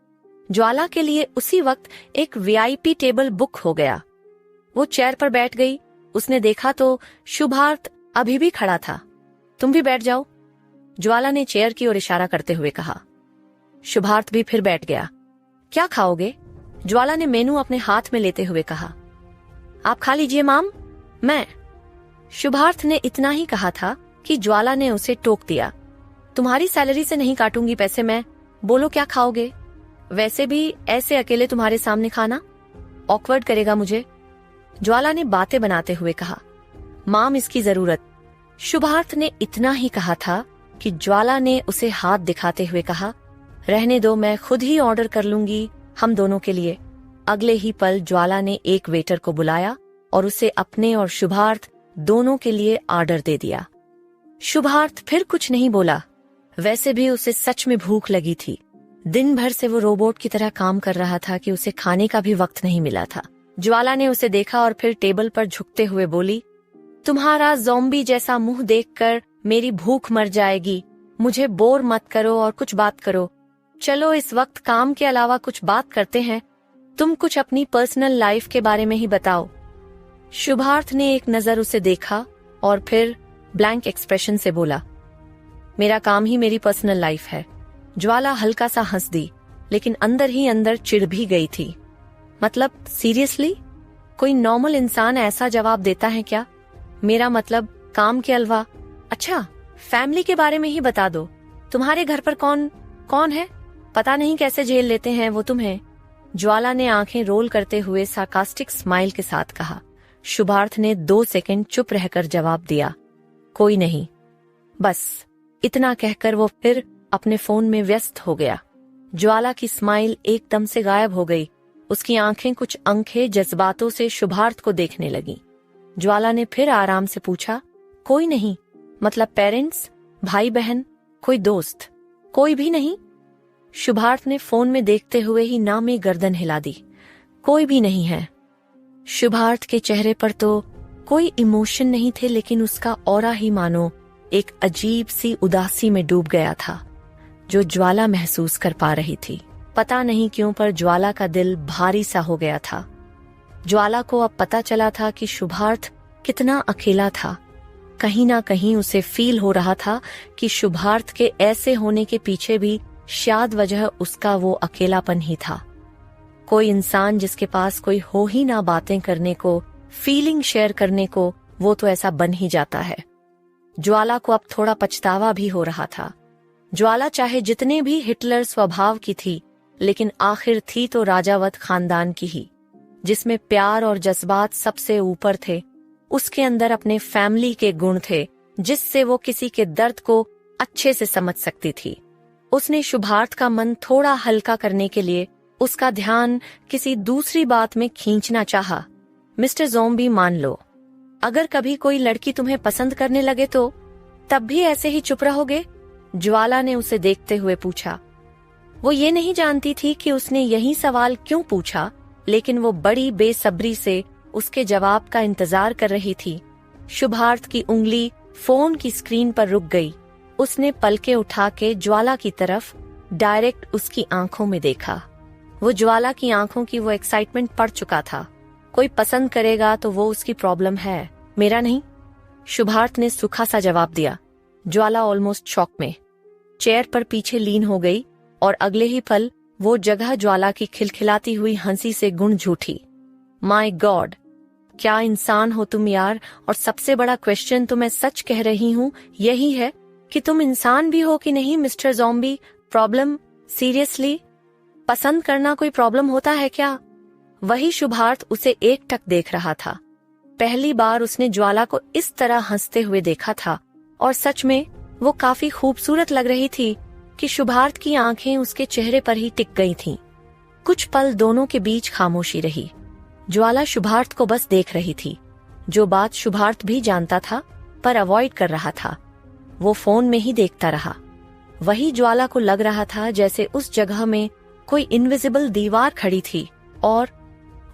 ज्वाला के लिए उसी वक्त एक वीआईपी टेबल बुक हो गया। वो चेयर पर बैठ गई। उसने देखा तो शुभार्थ अभी भी खड़ा था। तुम भी बैठ जाओ, ज्वाला ने चेयर की ओर इशारा करते हुए कहा। शुभार्थ भी फिर बैठ गया। क्या खाओगे? ज्वाला ने मेनू अपने हाथ में लेते हुए कहा। आप खा लीजिए माम, मैं। शुभार्थ ने इतना ही कहा था कि ज्वाला ने उसे टोक दिया। तुम्हारी सैलरी से नहीं काटूंगी पैसे मैं, बोलो क्या खाओगे? वैसे भी ऐसे अकेले तुम्हारे सामने खाना ऑकवर्ड करेगा मुझे, ज्वाला ने बातें बनाते हुए कहा। माम, इसकी जरूरत। शुभार्थ ने इतना ही कहा था कि ज्वाला ने उसे हाथ दिखाते हुए कहा, रहने दो, मैं खुद ही ऑर्डर कर लूंगी हम दोनों के लिए। अगले ही पल ज्वाला ने एक वेटर को बुलाया और उसे अपने और शुभार्थ दोनों के लिए ऑर्डर दे दिया। शुभार्थ फिर कुछ नहीं बोला। वैसे भी उसे सच में भूख लगी थी। दिन भर से वो रोबोट की तरह काम कर रहा था कि उसे खाने का भी वक्त नहीं मिला था। ज्वाला ने उसे देखा और फिर टेबल पर झुकते हुए बोली, तुम्हारा ज़ॉम्बी जैसा मुंह देखकर मेरी भूख मर जाएगी। मुझे बोर मत करो और कुछ बात करो। चलो इस वक्त काम के अलावा कुछ बात करते हैं। तुम कुछ अपनी पर्सनल लाइफ के बारे में ही बताओ। शुभार्थ ने एक नजर उसे देखा और फिर ब्लैंक एक्सप्रेशन से बोला, मेरा काम ही मेरी पर्सनल लाइफ है। ज्वाला हल्का सा हंस दी, लेकिन अंदर ही अंदर चिढ़ भी गई थी। मतलब सीरियसली, कोई नॉर्मल इंसान ऐसा जवाब देता है क्या? मेरा मतलब काम के अलावा। अच्छा, फैमिली के बारे में ही बता दो। तुम्हारे घर पर कौन कौन है? पता नहीं कैसे झेल लेते हैं वो तुम्हें। ज्वाला ने आंखें रोल करते हुए सार्कास्टिक स्माइल के साथ कहा। शुभार्थ ने 2 सेकंड चुप रहकर जवाब दिया, कोई नहीं। बस इतना कहकर वो फिर अपने फोन में व्यस्त हो गया। ज्वाला की स्माइल एकदम से गायब हो गई। उसकी आंखें कुछ अंखे जज्बातों से शुभार्थ को देखने लगी। ज्वाला ने फिर आराम से पूछा, कोई नहीं? मतलब पेरेंट्स, भाई बहन, कोई दोस्त, कोई भी नहीं? शुभार्थ ने फोन में देखते हुए ही ना में गर्दन हिला दी। कोई भी नहीं है। शुभार्थ के चेहरे पर तो कोई इमोशन नहीं थे, लेकिन उसका ऑरा ही मानो एक अजीब सी उदासी में डूब गया था, जो ज्वाला महसूस कर पा रही थी। पता नहीं क्यों, पर ज्वाला का दिल भारी सा हो गया था। ज्वाला को अब पता चला था कि शुभार्थ कितना अकेला था। कहीं ना कहीं उसे फील हो रहा था कि शुभार्थ के ऐसे होने के पीछे भी शायद वजह उसका वो अकेलापन ही था। कोई इंसान जिसके पास कोई हो ही ना बातें करने को, फीलिंग शेयर करने को, वो तो ऐसा बन ही जाता है। ज्वाला को अब थोड़ा पछतावा भी हो रहा था। ज्वाला चाहे जितने भी हिटलर स्वभाव की थी, लेकिन आखिर थी तो राजावत खानदान की ही, जिसमें प्यार और जज्बात सबसे ऊपर थे। उसके अंदर अपने फैमिली के गुण थे, जिससे वो किसी के दर्द को अच्छे से समझ सकती थी। उसने शुभार्थ का मन थोड़ा हल्का करने के लिए उसका ध्यान किसी दूसरी बात में खींचना चाहा। मिस्टर ज़ॉम्बी, मान लो अगर कभी कोई लड़की तुम्हें पसंद करने लगे तो तब भी ऐसे ही चुप रहोगे? ज्वाला ने उसे देखते हुए पूछा। वो ये नहीं जानती थी कि उसने यही सवाल क्यों पूछा, लेकिन वो बड़ी बेसब्री से उसके जवाब का इंतजार कर रही थी। शुभार्थ की उंगली फोन की स्क्रीन पर रुक गई। उसने पलके उठा के ज्वाला की तरफ डायरेक्ट उसकी आंखों में देखा। वो ज्वाला की आंखों की वो एक्साइटमेंट पड़ चुका था। कोई पसंद करेगा तो वो उसकी प्रॉब्लम है, मेरा नहीं। शुभार्थ ने सूखा सा जवाब दिया। ज्वाला ऑलमोस्ट शॉक में चेयर पर पीछे लीन हो गई और अगले ही पल वो जगह ज्वाला की खिलखिलाती हुई हंसी से गुंज उठी। माय गॉड, क्या इंसान हो तुम यार। और सबसे बड़ा क्वेश्चन तो मैं सच कह रही हूँ यही है कि तुम इंसान भी हो कि नहीं मिस्टर ज़ॉम्बी। प्रॉब्लम? सीरियसली, पसंद करना कोई प्रॉब्लम होता है क्या? वही शुभार्थ उसे एकटक देख रहा था। पहली बार उसने ज्वाला को इस तरह हंसते हुए देखा था, और सच में वो काफी खूबसूरत लग रही थी कि शुभार्थ की आंखें उसके चेहरे पर ही टिक गई थीं। कुछ पल दोनों के बीच खामोशी रही। ज्वाला शुभार्थ को बस देख रही थी, जो बात शुभार्थ भी जानता था पर अवॉइड कर रहा था। वो फोन में ही देखता रहा। वही ज्वाला को लग रहा था जैसे उस जगह में कोई इनविजिबल दीवार खड़ी थी, और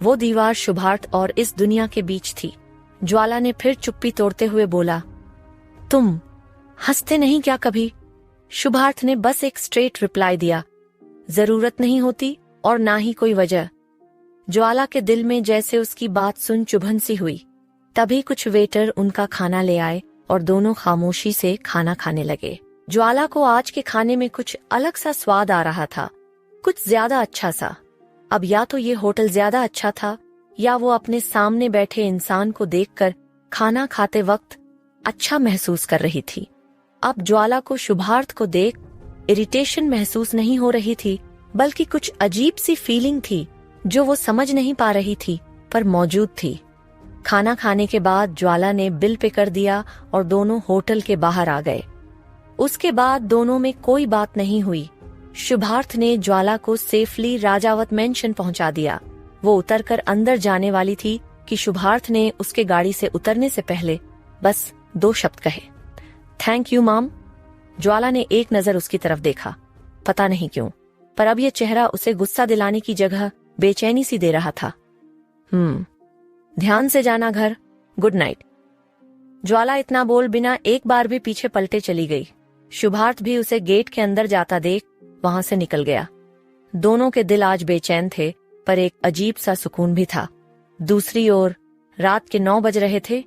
वो दीवार शुभार्थ और इस दुनिया के बीच थी। ज्वाला ने फिर चुप्पी तोड़ते हुए बोला, तुम हंसते नहीं क्या कभी? शुभार्थ ने बस एक स्ट्रेट रिप्लाई दिया, जरूरत नहीं होती और ना ही कोई वजह। ज्वाला के दिल में जैसे उसकी बात सुन चुभन सी हुई। तभी कुछ वेटर उनका खाना ले आए और दोनों खामोशी से खाना खाने लगे। ज्वाला को आज के खाने में कुछ अलग सा स्वाद आ रहा था, कुछ ज्यादा अच्छा सा। अब या तो ये होटल ज्यादा अच्छा था, या वो अपने सामने बैठे इंसान को देखकर खाना खाते वक्त अच्छा महसूस कर रही थी। अब ज्वाला को शुभार्थ को देख इरिटेशन महसूस नहीं हो रही थी, बल्कि कुछ अजीब सी फीलिंग थी जो वो समझ नहीं पा रही थी पर मौजूद थी। खाना खाने के बाद ज्वाला ने बिल पे कर दिया और दोनों होटल के बाहर आ गए। उसके बाद दोनों में कोई बात नहीं हुई। शुभार्थ ने ज्वाला को सेफली राजावत मेंशन पहुंचा दिया। वो उतरकर अंदर जाने वाली थी कि शुभार्थ ने उसके गाड़ी से उतरने से पहले बस 2 शब्द कहे, थैंक यू मॉम। ज्वाला ने एक नजर उसकी तरफ देखा, पता नहीं क्यों, पर अब ये चेहरा उसे गुस्सा दिलाने की जगह बेचैनी सी दे रहा था। ध्यान से जाना घर, गुड नाइट। ज्वाला इतना बोल बिना एक बार भी पीछे पलटे चली गई। शुभार्थ भी उसे गेट के अंदर जाता देख वहां से निकल गया। दोनों के दिल आज बेचैन थे, पर एक अजीब सा सुकून भी था। दूसरी ओर रात के 9 बज रहे थे।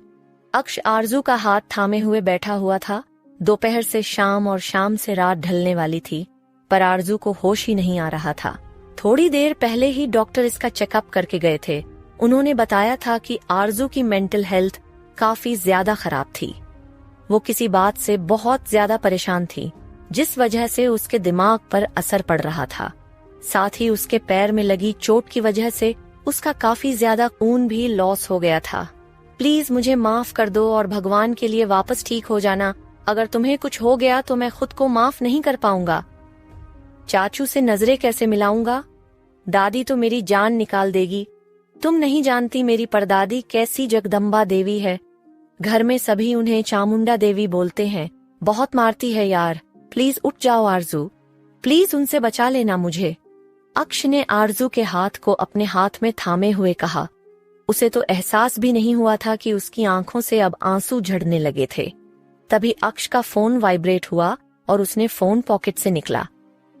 अक्ष आरजू का हाथ थामे हुए बैठा हुआ था। दोपहर से शाम और शाम से रात ढलने वाली थी, पर आरजू को होश ही नहीं आ रहा था। थोड़ी देर पहले ही डॉक्टर इसका चेकअप करके गए थे। उन्होंने बताया था कि आरजू की मेंटल हेल्थ काफी ज्यादा खराब थी। वो किसी बात से बहुत ज्यादा परेशान थी, जिस वजह से उसके दिमाग पर असर पड़ रहा था। साथ ही उसके पैर में लगी चोट की वजह से उसका काफी ज्यादा खून भी लॉस हो गया था। प्लीज मुझे माफ कर दो और भगवान के लिए वापस ठीक हो जाना। अगर तुम्हें कुछ हो गया तो मैं खुद को माफ नहीं कर पाऊंगा। चाचू से नजरें कैसे मिलाऊंगा? दादी तो मेरी जान निकाल देगी। तुम नहीं जानती मेरी परदादी कैसी जगदम्बा देवी है। घर में सभी उन्हें चामुंडा देवी बोलते हैं। बहुत मारती है यार। प्लीज उठ जाओ आरजू, प्लीज उनसे बचा लेना मुझे। अक्ष ने आरजू के हाथ को अपने हाथ में थामे हुए कहा। उसे तो एहसास भी नहीं हुआ था कि उसकी आंखों से अब आंसू झड़ने लगे थे। तभी अक्ष का फोन वाइब्रेट हुआ और उसने फोन पॉकेट से निकला।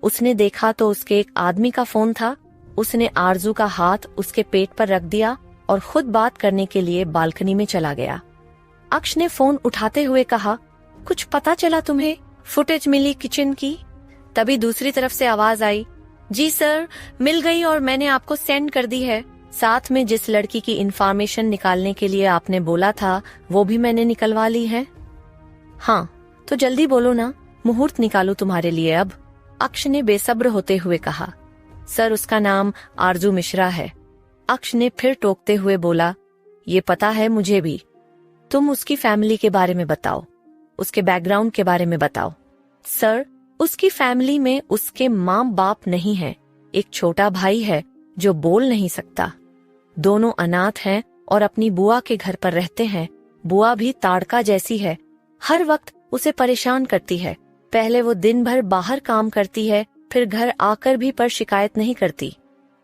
उसने देखा तो उसके एक आदमी का फोन था। उसने आरजू का हाथ उसके पेट पर रख दिया और खुद बात करने के लिए बालकनी में चला गया। अक्ष ने फोन उठाते हुए कहा, कुछ पता चला तुम्हें? फुटेज मिली किचन की? तभी दूसरी तरफ से आवाज आई, जी सर, मिल गई और मैंने आपको सेंड कर दी है। साथ में जिस लड़की की इंफॉर्मेशन निकालने के लिए आपने बोला था वो भी मैंने निकलवा ली है। हाँ, तो जल्दी बोलो ना, मुहूर्त निकालूं तुम्हारे लिए अब। अक्ष ने बेसब्र होते हुए कहा। सर, उसका नाम आरजू मिश्रा है। अक्ष ने फिर टोकते हुए बोला, ये पता है मुझे भी। तुम उसकी फैमिली के बारे में बताओ, उसके बैकग्राउंड के बारे में बताओ। सर, उसकी फैमिली में उसके माँ बाप नहीं है। एक छोटा भाई है जो बोल नहीं सकता। दोनों अनाथ हैं और अपनी बुआ के घर पर रहते हैं। बुआ भी ताड़का जैसी है, हर वक्त उसे परेशान करती है। पहले वो दिन भर बाहर काम करती है, फिर घर आकर भी पर शिकायत नहीं करती।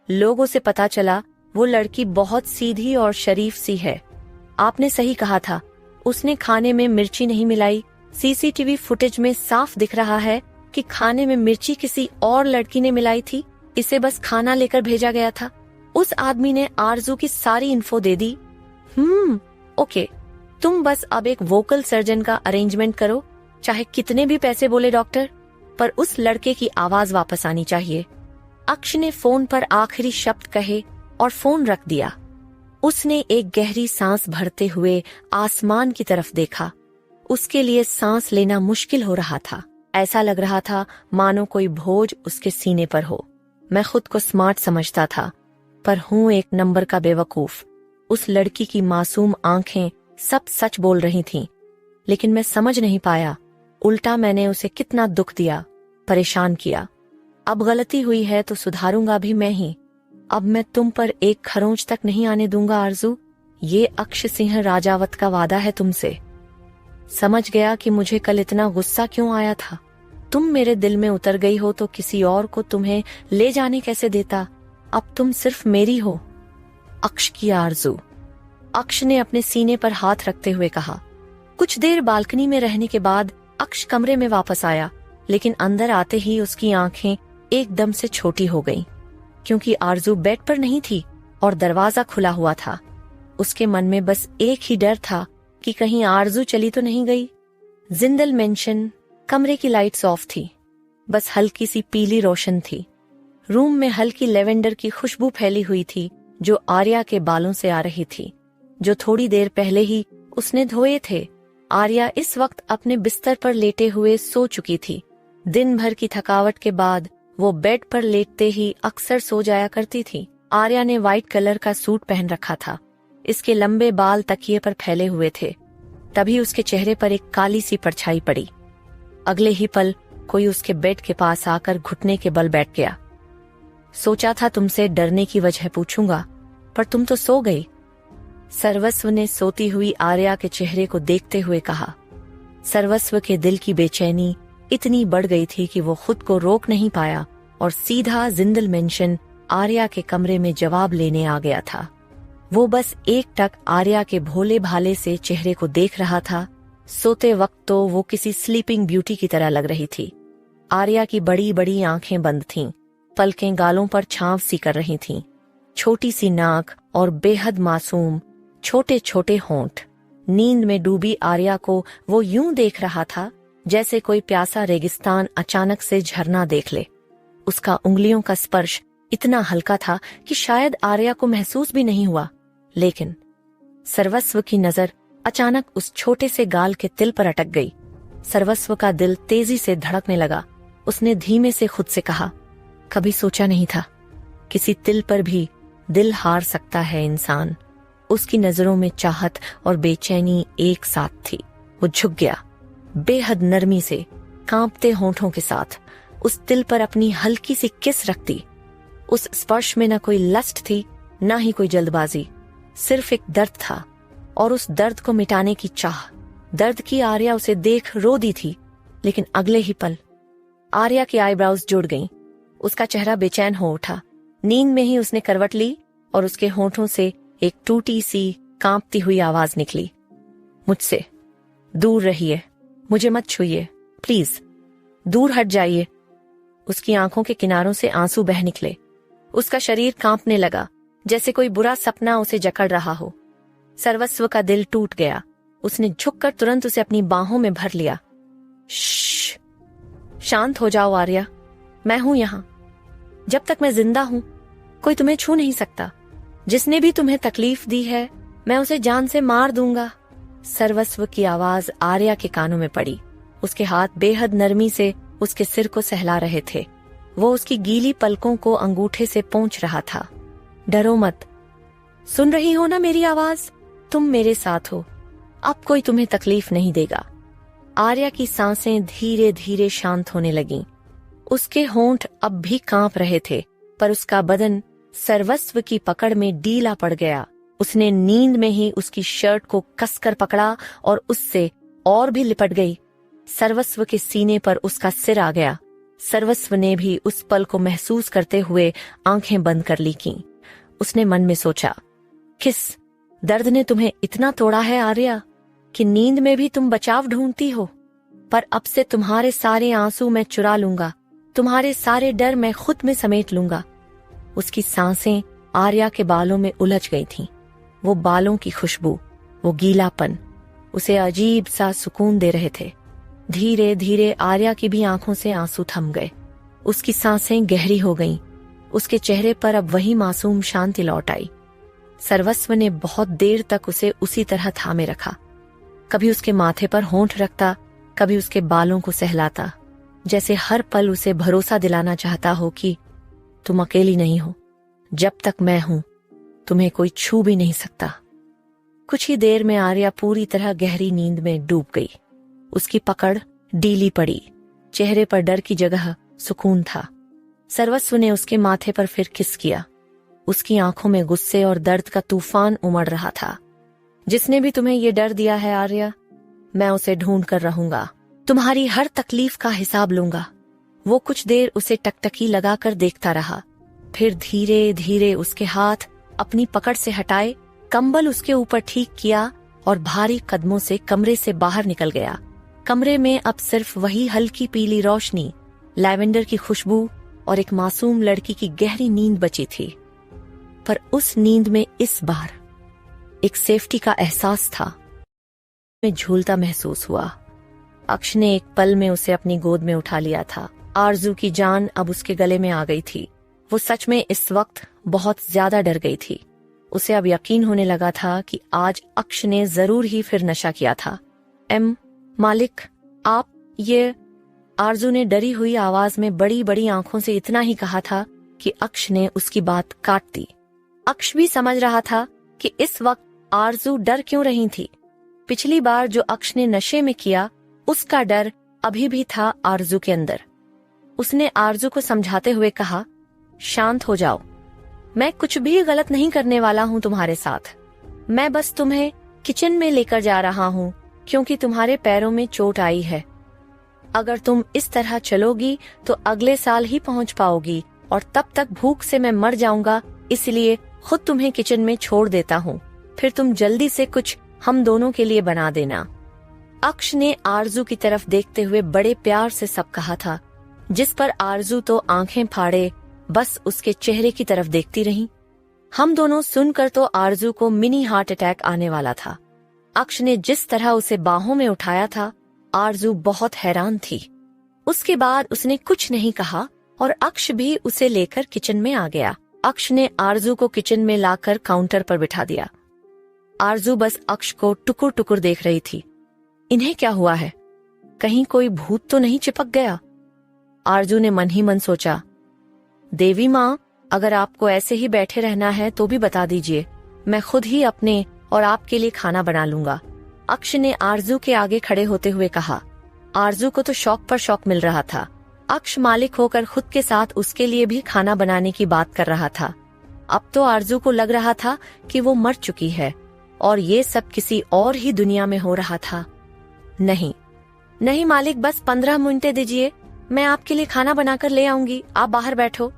लोगों से पता चला वो लड़की बहुत सीधी और शरीफ सी है। आपने सही कहा था, उसने खाने में मिर्ची नहीं मिलाई। सीसीटीवी फुटेज में साफ दिख रहा है कि खाने में मिर्ची किसी और लड़की ने मिलाई थी। इसे बस खाना लेकर भेजा गया था। उस आदमी ने आरजू की सारी इन्फो दे दी। ओके, तुम बस अब एक वोकल सर्जन का अरेंजमेंट करो, चाहे कितने भी पैसे बोले डॉक्टर, पर उस लड़के की आवाज वापस आनी चाहिए। अक्ष ने फोन पर आखिरी शब्द कहे और फोन रख दिया। उसने एक गहरी सांस भरते हुए आसमान की तरफ देखा। उसके लिए सांस लेना मुश्किल हो रहा था। ऐसा लग रहा था मानो कोई बोझ उसके सीने पर हो। मैं खुद को स्मार्ट समझता था, पर हूँ एक नंबर का बेवकूफ। उस लड़की की मासूम आंखें सब सच बोल रही थीं, लेकिन मैं समझ नहीं पाया। उल्टा मैंने उसे कितना दुख दिया, परेशान किया। अब गलती हुई है तो सुधारूंगा भी मैं ही। अब मैं तुम पर एक खरोंच तक नहीं आने दूंगा आरजू। ये अक्ष सिंह राजावत का वादा है तुमसे। समझ गया कि मुझे कल इतना गुस्सा क्यों आया था। तुम मेरे दिल में उतर गई हो तो किसी और को तुम्हें ले जाने कैसे देता। अब तुम सिर्फ मेरी हो। अक्ष की आरजू। अक्ष ने अपने सीने पर हाथ रखते हुए कहा। कुछ देर बालकनी में रहने के बाद अक्ष कमरे में वापस आया, लेकिन अंदर आते ही उसकी आंखें एकदम से छोटी हो गईं, क्योंकि आरजू बेड पर नहीं थी और दरवाजा खुला हुआ था। उसके मन में बस एक ही डर था कि कहीं आरजू चली तो नहीं गई। जिंदल मेंशन। कमरे की लाइट्स ऑफ थी, बस हल्की सी पीली रोशन थी। रूम में हल्की लेवेंडर की खुशबू फैली हुई थी, जो आर्या के बालों से आ रही थी, जो थोड़ी देर पहले ही उसने धोए थे। आर्या इस वक्त अपने बिस्तर पर लेटे हुए सो चुकी थी। दिन भर की थकावट के बाद वो बेड पर लेटते ही अक्सर सो जाया करती थी। आर्या ने व्हाइट कलर का सूट पहन रखा था। इसके लंबे बाल तकिए पर फैले हुए थे। तभी उसके चेहरे पर एक काली सी परछाई पड़ी। अगले ही पल कोई उसके बेड के पास आकर घुटने के बल बैठ गया। सोचा था तुमसे डरने की वजह पूछूंगा, पर तुम तो सो गई। सर्वस्व ने सोती हुई आर्या के चेहरे को देखते हुए कहा। सर्वस्व के दिल की बेचैनी इतनी बढ़ गई थी कि वो खुद को रोक नहीं पाया और सीधा जिंदल मेंशन आर्या के कमरे में जवाब लेने आ गया था। वो बस एक टक आर्या के भोले भाले से चेहरे को देख रहा था। सोते वक्त तो वो किसी स्लीपिंग ब्यूटी की तरह लग रही थी। आर्या की बड़ी बड़ी आंखें बंद थीं, पलकें गालों पर छांव सी कर रही थीं। छोटी सी नाक और बेहद मासूम छोटे छोटे होंठ। नींद में डूबी आर्या को वो यूं देख रहा था जैसे कोई प्यासा रेगिस्तान अचानक से झरना देख ले। उसका उंगलियों का स्पर्श इतना हल्का था कि शायद आर्या को महसूस भी नहीं हुआ, लेकिन सर्वस्व की नजर अचानक उस छोटे से गाल के तिल पर अटक गई। सर्वस्व का दिल तेजी से धड़कने लगा। उसने धीमे से खुद से कहा, कभी सोचा नहीं था किसी तिल पर भी दिल हार सकता है इंसान। उसकी नजरों में चाहत और बेचैनी एक साथ थी। वो झुक गया, बेहद नरमी से, कांपते होंठों के साथ उस तिल पर अपनी हल्की सी किस रखती। उस स्पर्श में न कोई लस्ट थी, न ही कोई जल्दबाजी, सिर्फ एक दर्द था और उस दर्द को मिटाने की चाह। दर्द की आर्या उसे देख रो दी थी, लेकिन अगले ही पल आर्या की आईब्राउज जुड़ गईं। उसका चेहरा बेचैन हो उठा। नींद में ही उसने करवट ली और उसके होंठों से एक टूटी सी कांपती हुई आवाज निकली, मुझसे दूर रहिए, मुझे मत छुइए, प्लीज दूर हट जाइए। उसकी आंखों के किनारों से आंसू बह निकले। उसका शरीर कांपने लगा जैसे कोई बुरा सपना उसे जकड़ रहा हो। सर्वस्व का दिल टूट गया। उसने झुककर तुरंत उसे अपनी बाहों में भर लिया। श्श, शांत हो जाओ आर्या, मैं हूं यहां। जब तक मैं जिंदा हूं कोई तुम्हें छू नहीं सकता। जिसने भी तुम्हें तकलीफ दी है मैं उसे जान से मार दूंगा। सर्वस्व की आवाज आर्या के कानों में पड़ी। उसके हाथ बेहद नरमी से उसके सिर को सहला रहे थे। वो उसकी गीली पलकों को अंगूठे से पोंछ रहा था। डरो मत, सुन रही हो ना मेरी आवाज? तुम मेरे साथ हो, अब कोई तुम्हें तकलीफ नहीं देगा। आर्या की सांसें धीरे धीरे शांत होने लगीं। उसके होंठ अब भी कांप रहे थे, पर उसका बदन सर्वस्व की पकड़ में ढीला पड़ गया। उसने नींद में ही उसकी शर्ट को कसकर पकड़ा और उससे और भी लिपट गई। सर्वस्व के सीने पर उसका सिर आ गया। सर्वस्व ने भी उस पल को महसूस करते हुए आंखें बंद कर ली की। उसने मन में सोचा, किस दर्द ने तुम्हें इतना तोड़ा है आर्या कि नींद में भी तुम बचाव ढूंढती हो? पर अब से तुम्हारे सारे आंसू मैं चुरा लूंगा, तुम्हारे सारे डर मैं खुद में समेट लूंगा। उसकी सांसें आर्या के बालों में उलझ गई थीं। वो बालों की खुशबू, वो गीलापन उसे अजीब सा सुकून दे रहे थे। धीरे धीरे आर्या की भी आंखों से आंसू थम गए। उसकी सांसें गहरी हो गईं। उसके चेहरे पर अब वही मासूम शांति लौट आई। सर्वस्व ने बहुत देर तक उसे उसी तरह थामे रखा। कभी उसके माथे पर होंठ रखता, कभी उसके बालों को सहलाता, जैसे हर पल उसे भरोसा दिलाना चाहता हो कि तुम अकेली नहीं हो। जब तक मैं हूं तुम्हें कोई छू भी नहीं सकता। कुछ ही देर में आर्या पूरी तरह गहरी नींद में डूब गई। उसकी पकड़ ढीली पड़ी। चेहरे पर डर की जगह सुकून था। सर्वस्व ने उसके माथे पर फिर किस किया। उसकी आंखों में गुस्से और दर्द का तूफान उमड़ रहा था। जिसने भी तुम्हें ये डर दिया है आर्या, मैं उसे ढूंढ कर रहूंगा। तुम्हारी हर तकलीफ का हिसाब लूंगा। वो कुछ देर उसे टकटकी लगाकर देखता रहा, फिर धीरे धीरे उसके हाथ अपनी पकड़ से हटाए, कंबल उसके ऊपर ठीक किया और भारी कदमों से कमरे से बाहर निकल गया। कमरे में अब सिर्फ वही हल्की पीली रोशनी, लैवेंडर की खुशबू और एक मासूम लड़की की गहरी नींद बची थी। पर उस नींद में इस बार एक सेफ्टी का एहसास था। में झूलता महसूस हुआ। अक्ष ने एक पल में उसे अपनी गोद में उठा लिया था। आरजू की जान अब उसके गले में आ गई थी। वो सच में इस वक्त बहुत ज्यादा डर गई थी। उसे अब यकीन होने लगा था कि आज अक्ष ने जरूर ही फिर नशा किया था। मालिक, आप ये? आरजू ने डरी हुई आवाज में बड़ी बड़ी आंखों से इतना ही कहा था कि अक्ष ने उसकी बात काट दी। अक्ष भी समझ रहा था कि इस वक्त आरजू डर क्यों रही थी। पिछली बार जो अक्ष ने नशे में किया, उसका डर अभी भी था आरजू के अंदर। उसने आरजू को समझाते हुए कहा, शांत हो जाओ, मैं कुछ भी गलत नहीं करने वाला हूँ तुम्हारे साथ। मैं बस तुम्हें किचन में लेकर जा रहा हूँ क्योंकि तुम्हारे पैरों में चोट आई है। अगर तुम इस तरह चलोगी तो अगले साल ही पहुँच पाओगी और तब तक भूख से मैं मर जाऊंगा, इसलिए खुद तुम्हें किचन में छोड़ देता हूँ। फिर तुम जल्दी से कुछ हम दोनों के लिए बना देना। अक्ष ने आरजू की तरफ देखते हुए बड़े प्यार से सब कहा था, जिस पर आरजू तो आंखें फाड़े बस उसके चेहरे की तरफ देखती रही। हम दोनों सुनकर तो आरजू को मिनी हार्ट अटैक आने वाला था। अक्ष ने जिस तरह उसे बाहों में उठाया था, आरजू बहुत हैरान थी। उसके बाद उसने कुछ नहीं कहा और अक्ष भी उसे लेकर किचन में आ गया। अक्ष ने आरजू को किचन में लाकर काउंटर पर बिठा दिया। आरजू बस अक्ष को टुकुर टुकुर देख रही थी। इन्हें क्या हुआ है? कहीं कोई भूत तो नहीं चिपक गया? आरजू ने मन ही मन सोचा। देवी माँ, अगर आपको ऐसे ही बैठे रहना है तो भी बता दीजिए, मैं खुद ही अपने और आपके लिए खाना बना लूंगा। अक्ष ने आरजू के आगे खड़े होते हुए कहा। आरजू को तो शौक पर शौक मिल रहा था। अक्ष मालिक होकर खुद के साथ उसके लिए भी खाना बनाने की बात कर रहा था। अब तो आरजू को लग रहा था कि वो मर चुकी है और ये सब किसी और ही दुनिया में हो रहा था। नहीं नहीं मालिक, बस 15 मिनट दीजिए, मैं आपके लिए खाना बनाकर ले आऊंगी, आप बाहर बैठो।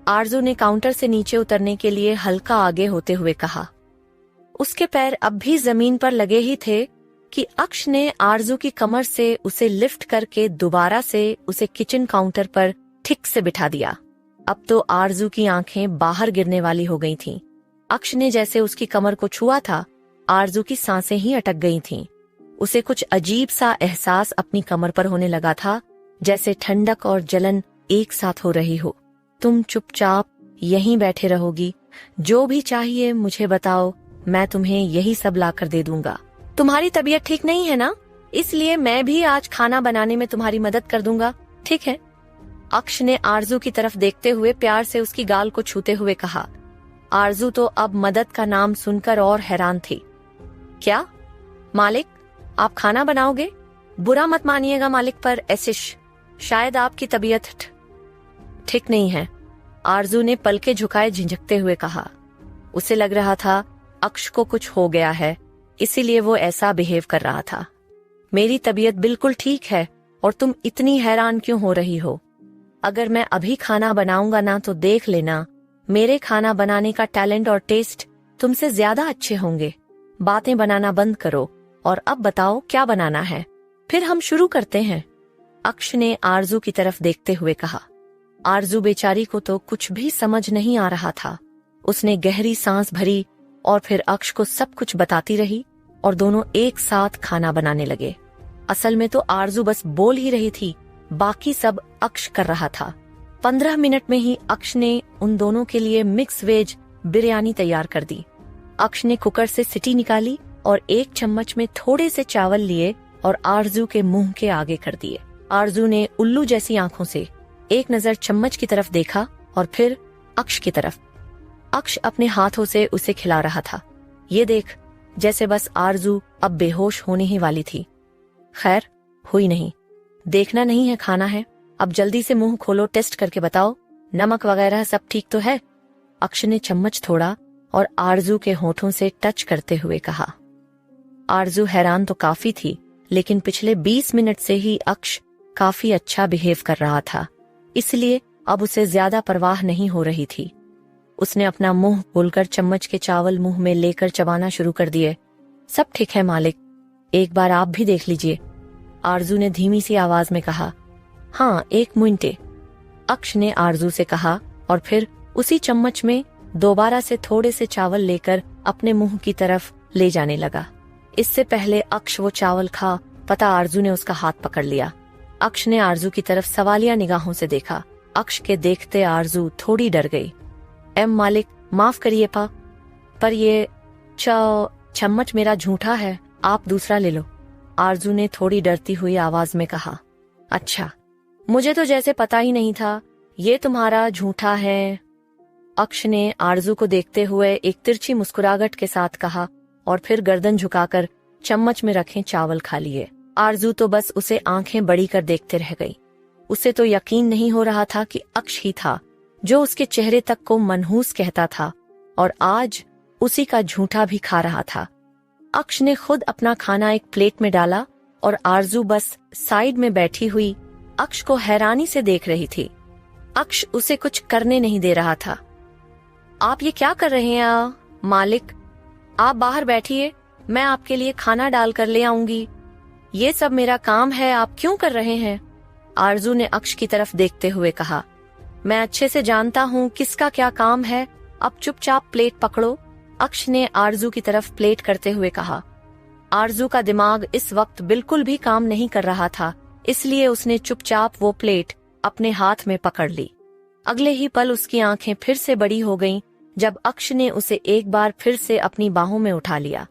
आरजू ने काउंटर से नीचे उतरने के लिए हल्का आगे होते हुए कहा। उसके पैर अब भी जमीन पर लगे ही थे कि अक्ष ने आरजू की कमर से उसे लिफ्ट करके दोबारा से उसे किचन काउंटर पर ठीक से बिठा दिया। अब तो आरजू की आंखें बाहर गिरने वाली हो गई थीं। अक्ष ने जैसे उसकी कमर को छुआ था, आरजू की सांसें ही अटक गई थीं। उसे कुछ अजीब सा एहसास अपनी कमर पर होने लगा था, जैसे ठंडक और जलन एक साथ हो रही हो। तुम चुपचाप यहीं बैठे रहोगी, जो भी चाहिए मुझे बताओ, मैं तुम्हें यही सब लाकर दे दूंगा। तुम्हारी तबीयत ठीक नहीं है ना, इसलिए मैं भी आज खाना बनाने में तुम्हारी मदद कर दूंगा, ठीक है? अक्ष ने आरजू की तरफ देखते हुए प्यार से उसकी गाल को छूते हुए कहा। आरजू तो अब मदद का नाम सुनकर और हैरान थी। क्या मालिक, आप खाना बनाओगे? बुरा मत मानिएगा मालिक, पर ऐसे शायद आपकी तबीयत ठीक नहीं है, आरजू ने पलके झुकाए झिंझकते हुए कहा। उसे लग रहा था अक्ष को कुछ हो गया है, इसीलिए वो ऐसा बिहेव कर रहा था। मेरी तबीयत बिल्कुल ठीक है और तुम इतनी हैरान क्यों हो रही हो? अगर मैं अभी खाना बनाऊंगा ना तो देख लेना, मेरे खाना बनाने का टैलेंट और टेस्ट तुमसे ज्यादा अच्छे होंगे। बातें बनाना बंद करो और अब बताओ क्या बनाना है, फिर हम शुरू करते हैं। अक्ष ने आरजू की तरफ देखते हुए कहा। आरजू बेचारी को तो कुछ भी समझ नहीं आ रहा था। उसने गहरी सांस भरी और फिर अक्ष को सब कुछ बताती रही और दोनों एक साथ खाना बनाने लगे। असल में तो आरजू बस बोल ही रही थी, बाकी सब अक्ष कर रहा था। 15 मिनट में ही अक्ष ने उन दोनों के लिए मिक्स वेज बिरयानी तैयार कर दी। अक्ष ने कुकर से सीटी निकाली और एक चम्मच में थोड़े से चावल लिए और आरजू के मुंह के आगे कर दिए। आरजू ने उल्लू जैसी आंखों से एक नजर चम्मच की तरफ देखा और फिर अक्ष की तरफ। अक्ष अपने हाथों से उसे खिला रहा था। ये देख, जैसे बस आरजू अब बेहोश होने ही वाली थी। खैर, हुई नहीं। देखना नहीं है, खाना है। अब जल्दी से मुंह खोलो, टेस्ट करके बताओ, नमक वगैरह सब ठीक तो है? अक्ष ने चम्मच थोड़ा और आरजू के होठों से टच करते हुए कहा। आरजू हैरान तो काफी थी, लेकिन पिछले 20 मिनट से ही अक्ष काफी अच्छा बिहेव कर रहा था, इसलिए अब उसे ज्यादा परवाह नहीं हो रही थी। उसने अपना मुंह खोलकर चम्मच के चावल मुंह में लेकर चबाना शुरू कर दिए। सब ठीक है मालिक, एक बार आप भी देख लीजिए, आरजू ने धीमी सी आवाज में कहा। हाँ, 1 मिनट, अक्ष ने आरजू से कहा और फिर उसी चम्मच में दोबारा से थोड़े से चावल लेकर अपने मुंह की तरफ ले जाने लगा। इससे पहले अक्ष वो चावल खा पता, आरजू ने उसका हाथ पकड़ लिया। अक्ष ने आरजू की तरफ सवालिया निगाहों से देखा। अक्ष के देखते आरजू थोड़ी डर गई। मालिक, माफ करिए पर ये चम्मच मेरा झूठा है, आप दूसरा ले लो, आरजू ने थोड़ी डरती हुई आवाज में कहा। अच्छा, मुझे तो जैसे पता ही नहीं था ये तुम्हारा झूठा है, अक्ष ने आरजू को देखते हुए एक तिरछी मुस्कुराहट के साथ कहा और फिर गर्दन झुकाकर चम्मच में रखे चावल खा लिए। आरजू तो बस उसे आंखें बड़ी कर देखते रह गई। उसे तो यकीन नहीं हो रहा था कि अक्ष ही था जो उसके चेहरे तक को मनहूस कहता था और आज उसी का झूठा भी खा रहा था। अक्ष ने खुद अपना खाना एक प्लेट में डाला और आरजू बस साइड में बैठी हुई अक्ष को हैरानी से देख रही थी। अक्ष उसे कुछ करने नहीं दे रहा था। आप ये क्या कर रहे हैं मालिक? आप बाहर बैठिए, मैं आपके लिए खाना डाल कर ले आऊंगी। ये सब मेरा काम है, आप क्यों कर रहे हैं? आरजू ने अक्ष की तरफ देखते हुए कहा, मैं अच्छे से जानता हूँ किसका क्या काम है, अब चुपचाप प्लेट पकड़ो। अक्ष ने आरजू की तरफ प्लेट करते हुए कहा। आरजू का दिमाग इस वक्त बिल्कुल भी काम नहीं कर रहा था, इसलिए उसने चुपचाप वो प्लेट अपने हाथ में पकड़ ली। अगले ही पल उसकी आंखें फिर से बड़ी हो गईं जब अक्ष ने उसे एक बार फिर से अपनी बाहों में उठा लिया।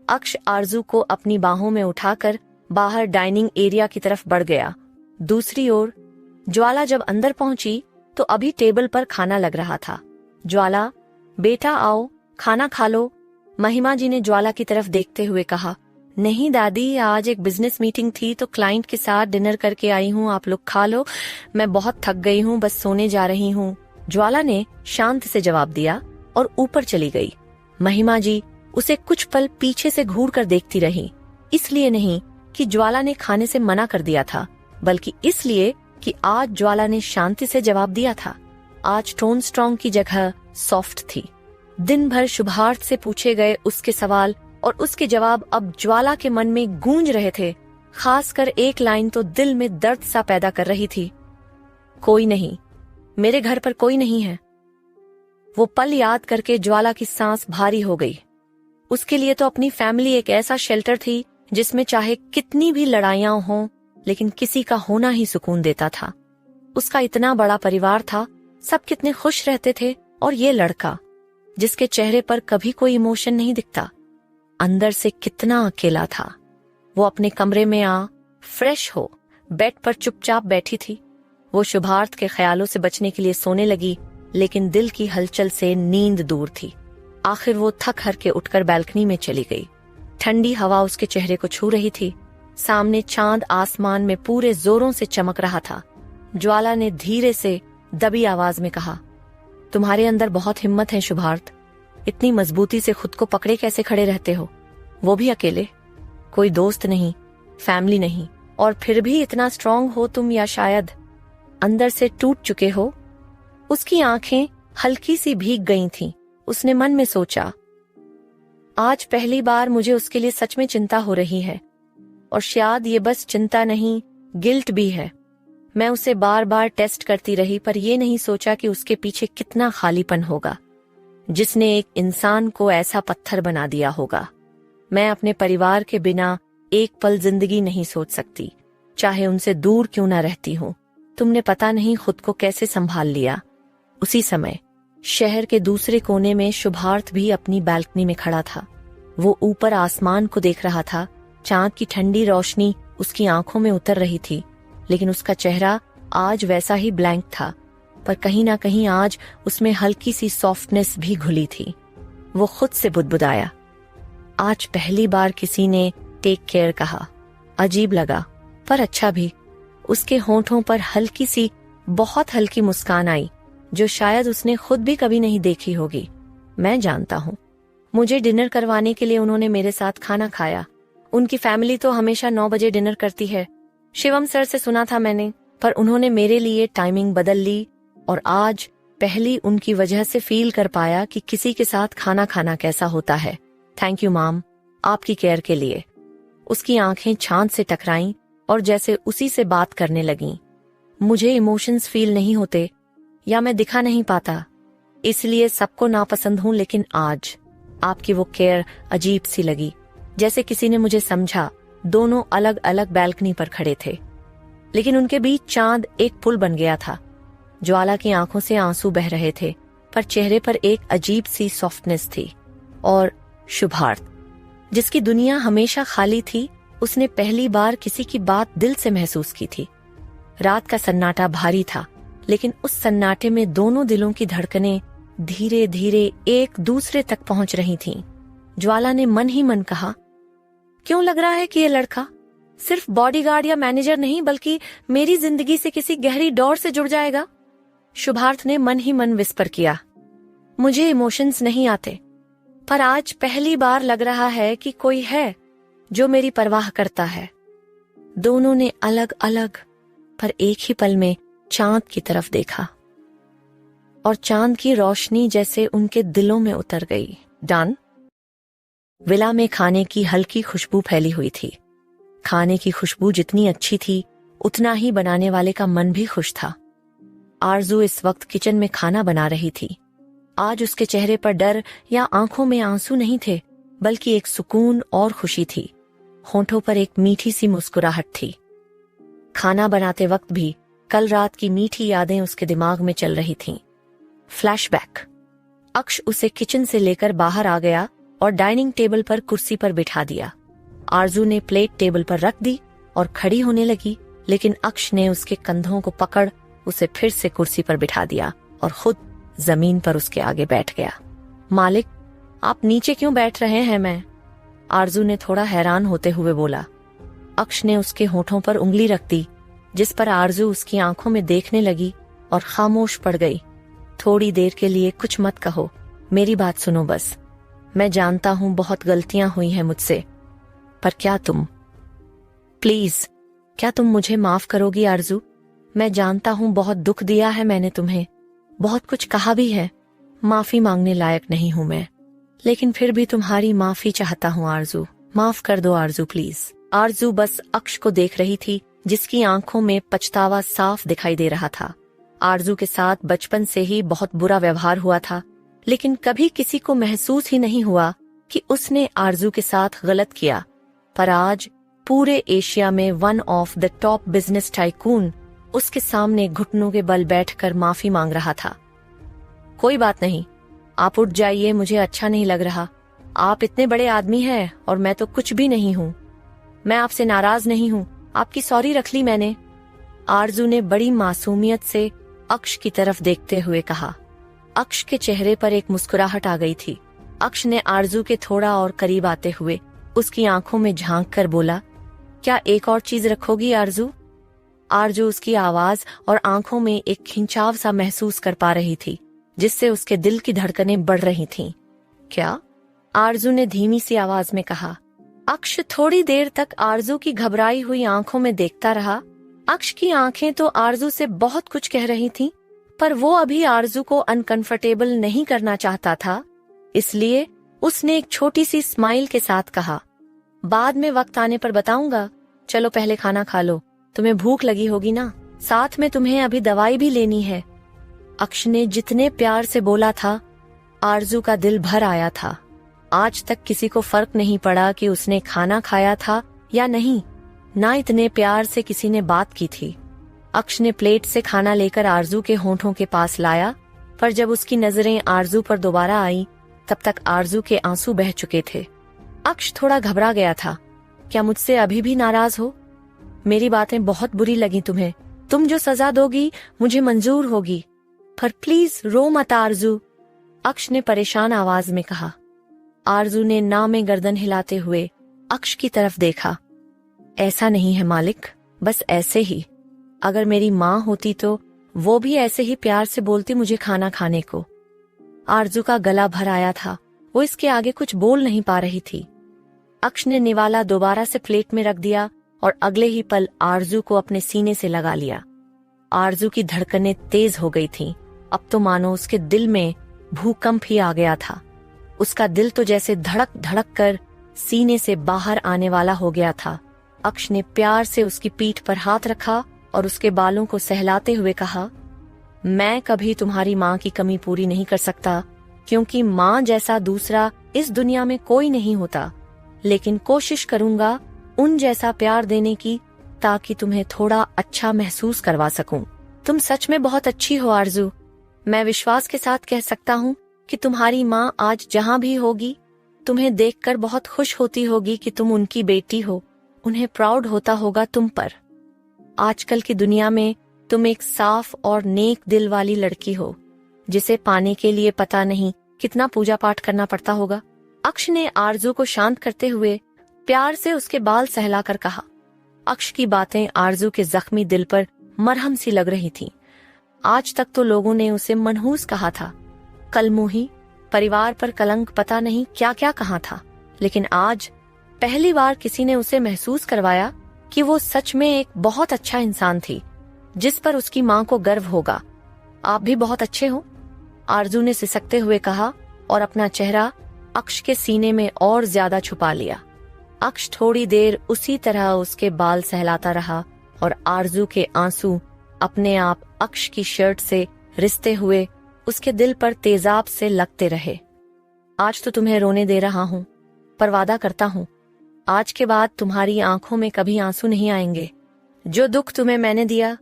अक्ष आरजू को अपनी बाहों में उठाकर बाहर डाइनिंग एरिया की तरफ बढ़ गया। दूसरी ओर ज्वाला जब अंदर पहुंची तो अभी टेबल पर खाना लग रहा था। ज्वाला, बेटा आओ, खाना खा लो। महिमा जी ने ज्वाला की तरफ देखते हुए कहा। नहीं दादी, आज एक बिजनेस मीटिंग थी तो क्लाइंट के साथ डिनर करके आई हूँ, आप लोग खा लो, मैं बहुत थक गई हूँ, बस सोने जा रही हूँ। ज्वाला ने शांत से जवाब दिया और ऊपर चली गई। महिमा जी उसे कुछ पल पीछे से घूर कर देखती रही, इसलिए नहीं कि ज्वाला ने खाने से मना कर दिया था, बल्कि इसलिए कि आज ज्वाला ने शांति से जवाब दिया था। आज टोन स्ट्रॉन्ग की जगह सॉफ्ट थी। दिन भर शुभार्थ से पूछे गए उसके सवाल और उसके जवाब अब ज्वाला के मन में गूंज रहे थे। खासकर एक लाइन तो दिल में दर्द सा पैदा कर रही थी, कोई नहीं, मेरे घर पर कोई नहीं है। वो पल याद करके ज्वाला की सांस भारी हो गई। उसके लिए तो अपनी फैमिली एक ऐसा शेल्टर थी जिसमें चाहे कितनी भी लड़ाइयां हों, लेकिन किसी का होना ही सुकून देता था। उसका इतना बड़ा परिवार था, सब कितने खुश रहते थे, और ये लड़का जिसके चेहरे पर कभी कोई इमोशन नहीं दिखता, अंदर से कितना अकेला था। वो अपने कमरे में फ्रेश हो बेड पर चुपचाप बैठी थी। वो शुभार्थ के ख्यालों से बचने के लिए सोने लगी, लेकिन दिल की हलचल से नींद दूर थी। आखिर वो थक हार के उठकर बैल्कनी में चली गई। ठंडी हवा उसके चेहरे को छू रही थी। सामने चांद आसमान में पूरे जोरों से चमक रहा था। ज्वाला ने धीरे से दबी आवाज में कहा, तुम्हारे अंदर बहुत हिम्मत है शुभार्थ, इतनी मजबूती से खुद को पकड़े कैसे खड़े रहते हो, वो भी अकेले, कोई दोस्त नहीं, फैमिली नहीं, और फिर भी इतना स्ट्रांग हो तुम, या शायद अंदर से टूट चुके हो। उसकी आंखें हल्की सी भीग गई थीं। उसने मन में सोचा, आज पहली बार मुझे उसके लिए सच में चिंता हो रही है, और शायद ये बस चिंता नहीं, गिल्ट भी है। मैं उसे बार बार टेस्ट करती रही, पर यह नहीं सोचा कि उसके पीछे कितना खालीपन होगा, जिसने एक इंसान को ऐसा पत्थर बना दिया होगा। मैं अपने परिवार के बिना एक पल जिंदगी नहीं सोच सकती, चाहे उनसे दूर क्यों ना रहती हूँ। तुमने पता नहीं खुद को कैसे संभाल लिया। उसी समय शहर के दूसरे कोने में शुभार्थ भी अपनी बालकनी में खड़ा था। वो ऊपर आसमान को देख रहा था। चांद की ठंडी रोशनी उसकी आंखों में उतर रही थी, लेकिन उसका चेहरा आज वैसा ही ब्लैंक था, पर कहीं ना कहीं आज उसमें हल्की सी सॉफ्टनेस भी घुली थी। वो खुद से बुदबुदाया, आज पहली बार किसी ने टेक केयर कहा। अजीब लगा, पर अच्छा भी। उसके होंठों पर हल्की सी, बहुत हल्की मुस्कान आई, जो शायद उसने खुद भी कभी नहीं देखी होगी। मैं जानता हूँ, मुझे डिनर करवाने के लिए उन्होंने मेरे साथ खाना खाया। उनकी फैमिली तो हमेशा 9 बजे डिनर करती है, शिवम सर से सुना था मैंने, पर उन्होंने मेरे लिए टाइमिंग बदल ली, और आज पहली उनकी वजह से फील कर पाया कि किसी के साथ खाना खाना कैसा होता है। थैंक यू माम, आपकी केयर के लिए। उसकी आंखें चांद से टकराईं और जैसे उसी से बात करने लगीं। मुझे इमोशंस फील नहीं होते, या मैं दिखा नहीं पाता, इसलिए सबको नापसंद हूं, लेकिन आज आपकी वो केयर अजीब सी लगी, जैसे किसी ने मुझे समझा। दोनों अलग अलग बैल्कनी पर खड़े थे, लेकिन उनके बीच चांद एक पुल बन गया था। ज्वाला की आंखों से आंसू बह रहे थे, पर चेहरे पर एक अजीब सी सॉफ्टनेस थी। और शुभार्थ, जिसकी दुनिया हमेशा खाली थी, उसने पहली बार किसी की बात दिल से महसूस की थी। रात का सन्नाटा भारी था, लेकिन उस सन्नाटे में दोनों दिलों की धड़कनें धीरे धीरे एक दूसरे तक पहुंच रही थीं। ज्वाला ने मन ही मन कहा, क्यों लग रहा है कि ये लड़का सिर्फ बॉडीगार्ड या मैनेजर नहीं, बल्कि मेरी जिंदगी से किसी गहरी डोर से जुड़ जाएगा। शुभार्थ ने मन ही मन विस्पर किया, मुझे इमोशंस नहीं आते, पर आज पहली बार लग रहा है कि कोई है जो मेरी परवाह करता है। दोनों ने अलग अलग पर एक ही पल में चांद की तरफ देखा, और चांद की रोशनी जैसे उनके दिलों में उतर गई। डन। विला में खाने की हल्की खुशबू फैली हुई थी। खाने की खुशबू जितनी अच्छी थी, उतना ही बनाने वाले का मन भी खुश था। आरजू इस वक्त किचन में खाना बना रही थी। आज उसके चेहरे पर डर या आंखों में आंसू नहीं थे, बल्कि एक सुकून और खुशी थी। होंठों पर एक मीठी सी मुस्कुराहट थी। खाना बनाते वक्त भी कल रात की मीठी यादें उसके दिमाग में चल रही थीं। फ्लैशबैक। अक्ष उसे किचन से लेकर बाहर आ गया और डाइनिंग टेबल पर कुर्सी पर बिठा दिया। आरजू ने प्लेट टेबल पर रख दी और खड़ी होने लगी, लेकिन अक्ष ने उसके कंधों को पकड़ उसे फिर से कुर्सी पर बिठा दिया और खुद जमीन पर उसके आगे बैठ गया। मालिक, आप नीचे क्यों बैठ रहे हैं? मैं आरजू ने थोड़ा हैरान होते हुए बोला। अक्ष ने उसके होठों पर उंगली रख दी, जिस पर आरजू उसकी आंखों में देखने लगी और खामोश पड़ गई। थोड़ी देर के लिए कुछ मत कहो, मेरी बात सुनो बस। मैं जानता हूं बहुत गलतियां हुई हैं मुझसे, पर क्या तुम मुझे माफ करोगी आरजू? मैं जानता हूं बहुत दुख दिया है मैंने तुम्हें, बहुत कुछ कहा भी है। माफी मांगने लायक नहीं हूं मैं, लेकिन फिर भी तुम्हारी माफी चाहता हूं आरजू। माफ कर दो आरजू प्लीज। आरजू बस अक्ष को देख रही थी, जिसकी आंखों में पछतावा साफ दिखाई दे रहा था। आरजू के साथ बचपन से ही बहुत बुरा व्यवहार हुआ था, लेकिन कभी किसी को महसूस ही नहीं हुआ कि उसने आरजू के साथ गलत किया। पर आज पूरे एशिया में one of the top business tycoon उसके सामने घुटनों के बल बैठकर माफी मांग रहा था। कोई बात नहीं, आप उठ जाइए, मुझे अच्छा नहीं लग रहा। आप इतने बड़े आदमी हैं और मैं तो कुछ भी नहीं हूँ। मैं आपसे नाराज नहीं हूँ, आपकी सॉरी रख ली मैंने। आरजू ने बड़ी मासूमियत से अक्ष की तरफ देखते हुए कहा। अक्ष के चेहरे पर एक मुस्कुराहट आ गई थी। अक्ष ने आरजू के थोड़ा और करीब आते हुए उसकी आंखों में झांक कर बोला, क्या एक और चीज रखोगी आरजू? आरजू उसकी आवाज और आंखों में एक खिंचाव सा महसूस कर पा रही थी, जिससे उसके दिल की धड़कनें बढ़ रही थीं। क्या? आरजू ने धीमी सी आवाज में कहा। अक्ष थोड़ी देर तक आरजू की घबराई हुई आंखों में देखता रहा। अक्ष की आंखें तो आरजू से बहुत कुछ कह रही थीं, पर वो अभी आरजू को अनकंफर्टेबल नहीं करना चाहता था। इसलिए उसने एक छोटी सी स्माइल के साथ कहा, बाद में वक्त आने पर बताऊंगा। चलो पहले खाना खा लो, तुम्हें भूख लगी होगी ना, साथ में तुम्हें अभी दवाई भी लेनी है। अक्ष ने जितने प्यार से बोला था, आरजू का दिल भर आया था। आज तक किसी को फर्क नहीं पड़ा कि उसने खाना खाया था या नहीं, ना इतने प्यार से किसी ने बात की थी। अक्ष ने प्लेट से खाना लेकर आरजू के होठों के पास लाया, पर जब उसकी नजरें आरजू पर दोबारा आईं, तब तक आरजू के आंसू बह चुके थे। अक्ष थोड़ा घबरा गया था। क्या मुझसे अभी भी नाराज हो? मेरी बातें बहुत बुरी लगी तुम्हें। तुम जो सजा दोगी मुझे मंजूर होगी, पर प्लीज रो मत आरजू, अक्ष ने परेशान आवाज में कहा। आरजू ने ना में गर्दन हिलाते हुए अक्ष की तरफ देखा। ऐसा नहीं है मालिक, बस ऐसे ही। अगर मेरी माँ होती तो वो भी ऐसे ही प्यार से बोलती मुझे खाना खाने को। आरजू का गला भर आया था, वो इसके आगे कुछ बोल नहीं पा रही थी। अक्ष ने निवाला दोबारा से प्लेट में रख दिया और अगले ही पल आरजू को अपने सीने से लगा लिया। आरजू की धड़कनें तेज हो गई थीं। अब तो मानो उसके दिल में भूकंप ही आ गया था। उसका दिल तो जैसे धड़क धड़क कर सीने से बाहर आने वाला हो गया था। अक्ष ने प्यार से उसकी पीठ पर हाथ रखा और उसके बालों को सहलाते हुए कहा, मैं कभी तुम्हारी माँ की कमी पूरी नहीं कर सकता, क्योंकि माँ जैसा दूसरा इस दुनिया में कोई नहीं होता, लेकिन कोशिश करूंगा उन जैसा प्यार देने की, ताकि तुम्हें थोड़ा अच्छा महसूस करवा सकूं। तुम सच में बहुत अच्छी हो आरजू। मैं विश्वास के साथ कह सकता हूँ कि तुम्हारी माँ आज जहाँ भी होगी, तुम्हें देखकर बहुत खुश होती होगी कि तुम उनकी बेटी हो। उन्हें प्राउड होता होगा तुम पर। आजकल की दुनिया में तुम एक साफ और नेक दिल वाली लड़की हो, जिसे पाने के लिए पता नहीं कितना पूजा पाठ करना पड़ता होगा। अक्ष ने आरजू को शांत करते हुए प्यार से उसके बाल सहलाकर कहा। अक्ष की बातें आरजू के जख्मी दिल पर मरहम सी लग रही थीं। आज तक तो लोगों ने उसे मनहूस कहा था, कलमुही, परिवार पर कलंक, पता नहीं क्या क्या कहा था, लेकिन आज पहली बार किसी ने उसे महसूस करवाया कि वो सच में एक बहुत अच्छा इंसान थी, जिस पर उसकी माँ को गर्व होगा। आप भी बहुत अच्छे हो, आरजू ने सिसकते हुए कहा और अपना चेहरा अक्ष के सीने में और ज्यादा छुपा लिया। अक्ष थोड़ी देर उसी तरह उसके बाल सहलाता रहा और आरजू के आंसू अपने आप अक्ष की शर्ट से रिसते हुए उसके दिल पर तेजाब से लगते रहे। आज तो तुम्हें रोने दे रहा हूं, पर वादा करता हूं आज के बाद तुम्हारी आंखों में कभी आंसू नहीं आएंगे। जो दुख तुम्हें मैंने दिया,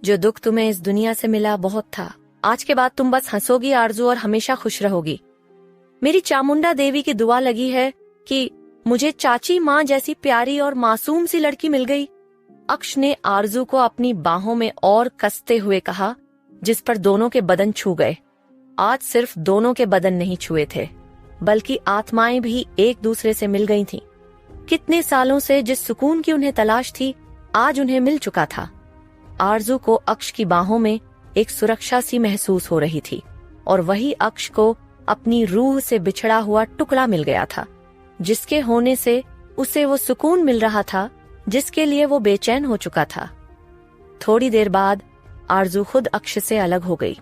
जो दुख तुम्हें इस दुनिया से मिला, बहुत था। आज के बाद तुम बस हंसोगी आरजू और हमेशा खुश रहोगी। मेरी चामुंडा देवी की दुआ लगी है कि मुझे चाची माँ जैसी प्यारी और मासूम सी लड़की मिल गई। अक्ष ने आरजू को अपनी बाहों में और कसते हुए कहा, जिस पर दोनों के बदन छू गए। आज सिर्फ दोनों के बदन नहीं छुए थे, बल्कि आत्माएं भी एक दूसरे से मिल गई थीं। कितने सालों से जिस सुकून की उन्हें तलाश थी, आज उन्हें मिल चुका था। आरजू को अक्ष की बाहों में एक सुरक्षा सी महसूस हो रही थी, और वही अक्ष को अपनी रूह से बिछड़ा हुआ टुकड़ा मिल गया था, जिसके होने से उसे वो सुकून मिल रहा था जिसके लिए वो बेचैन हो चुका था। थोड़ी देर बाद आरजू खुद अक्ष से अलग हो गई।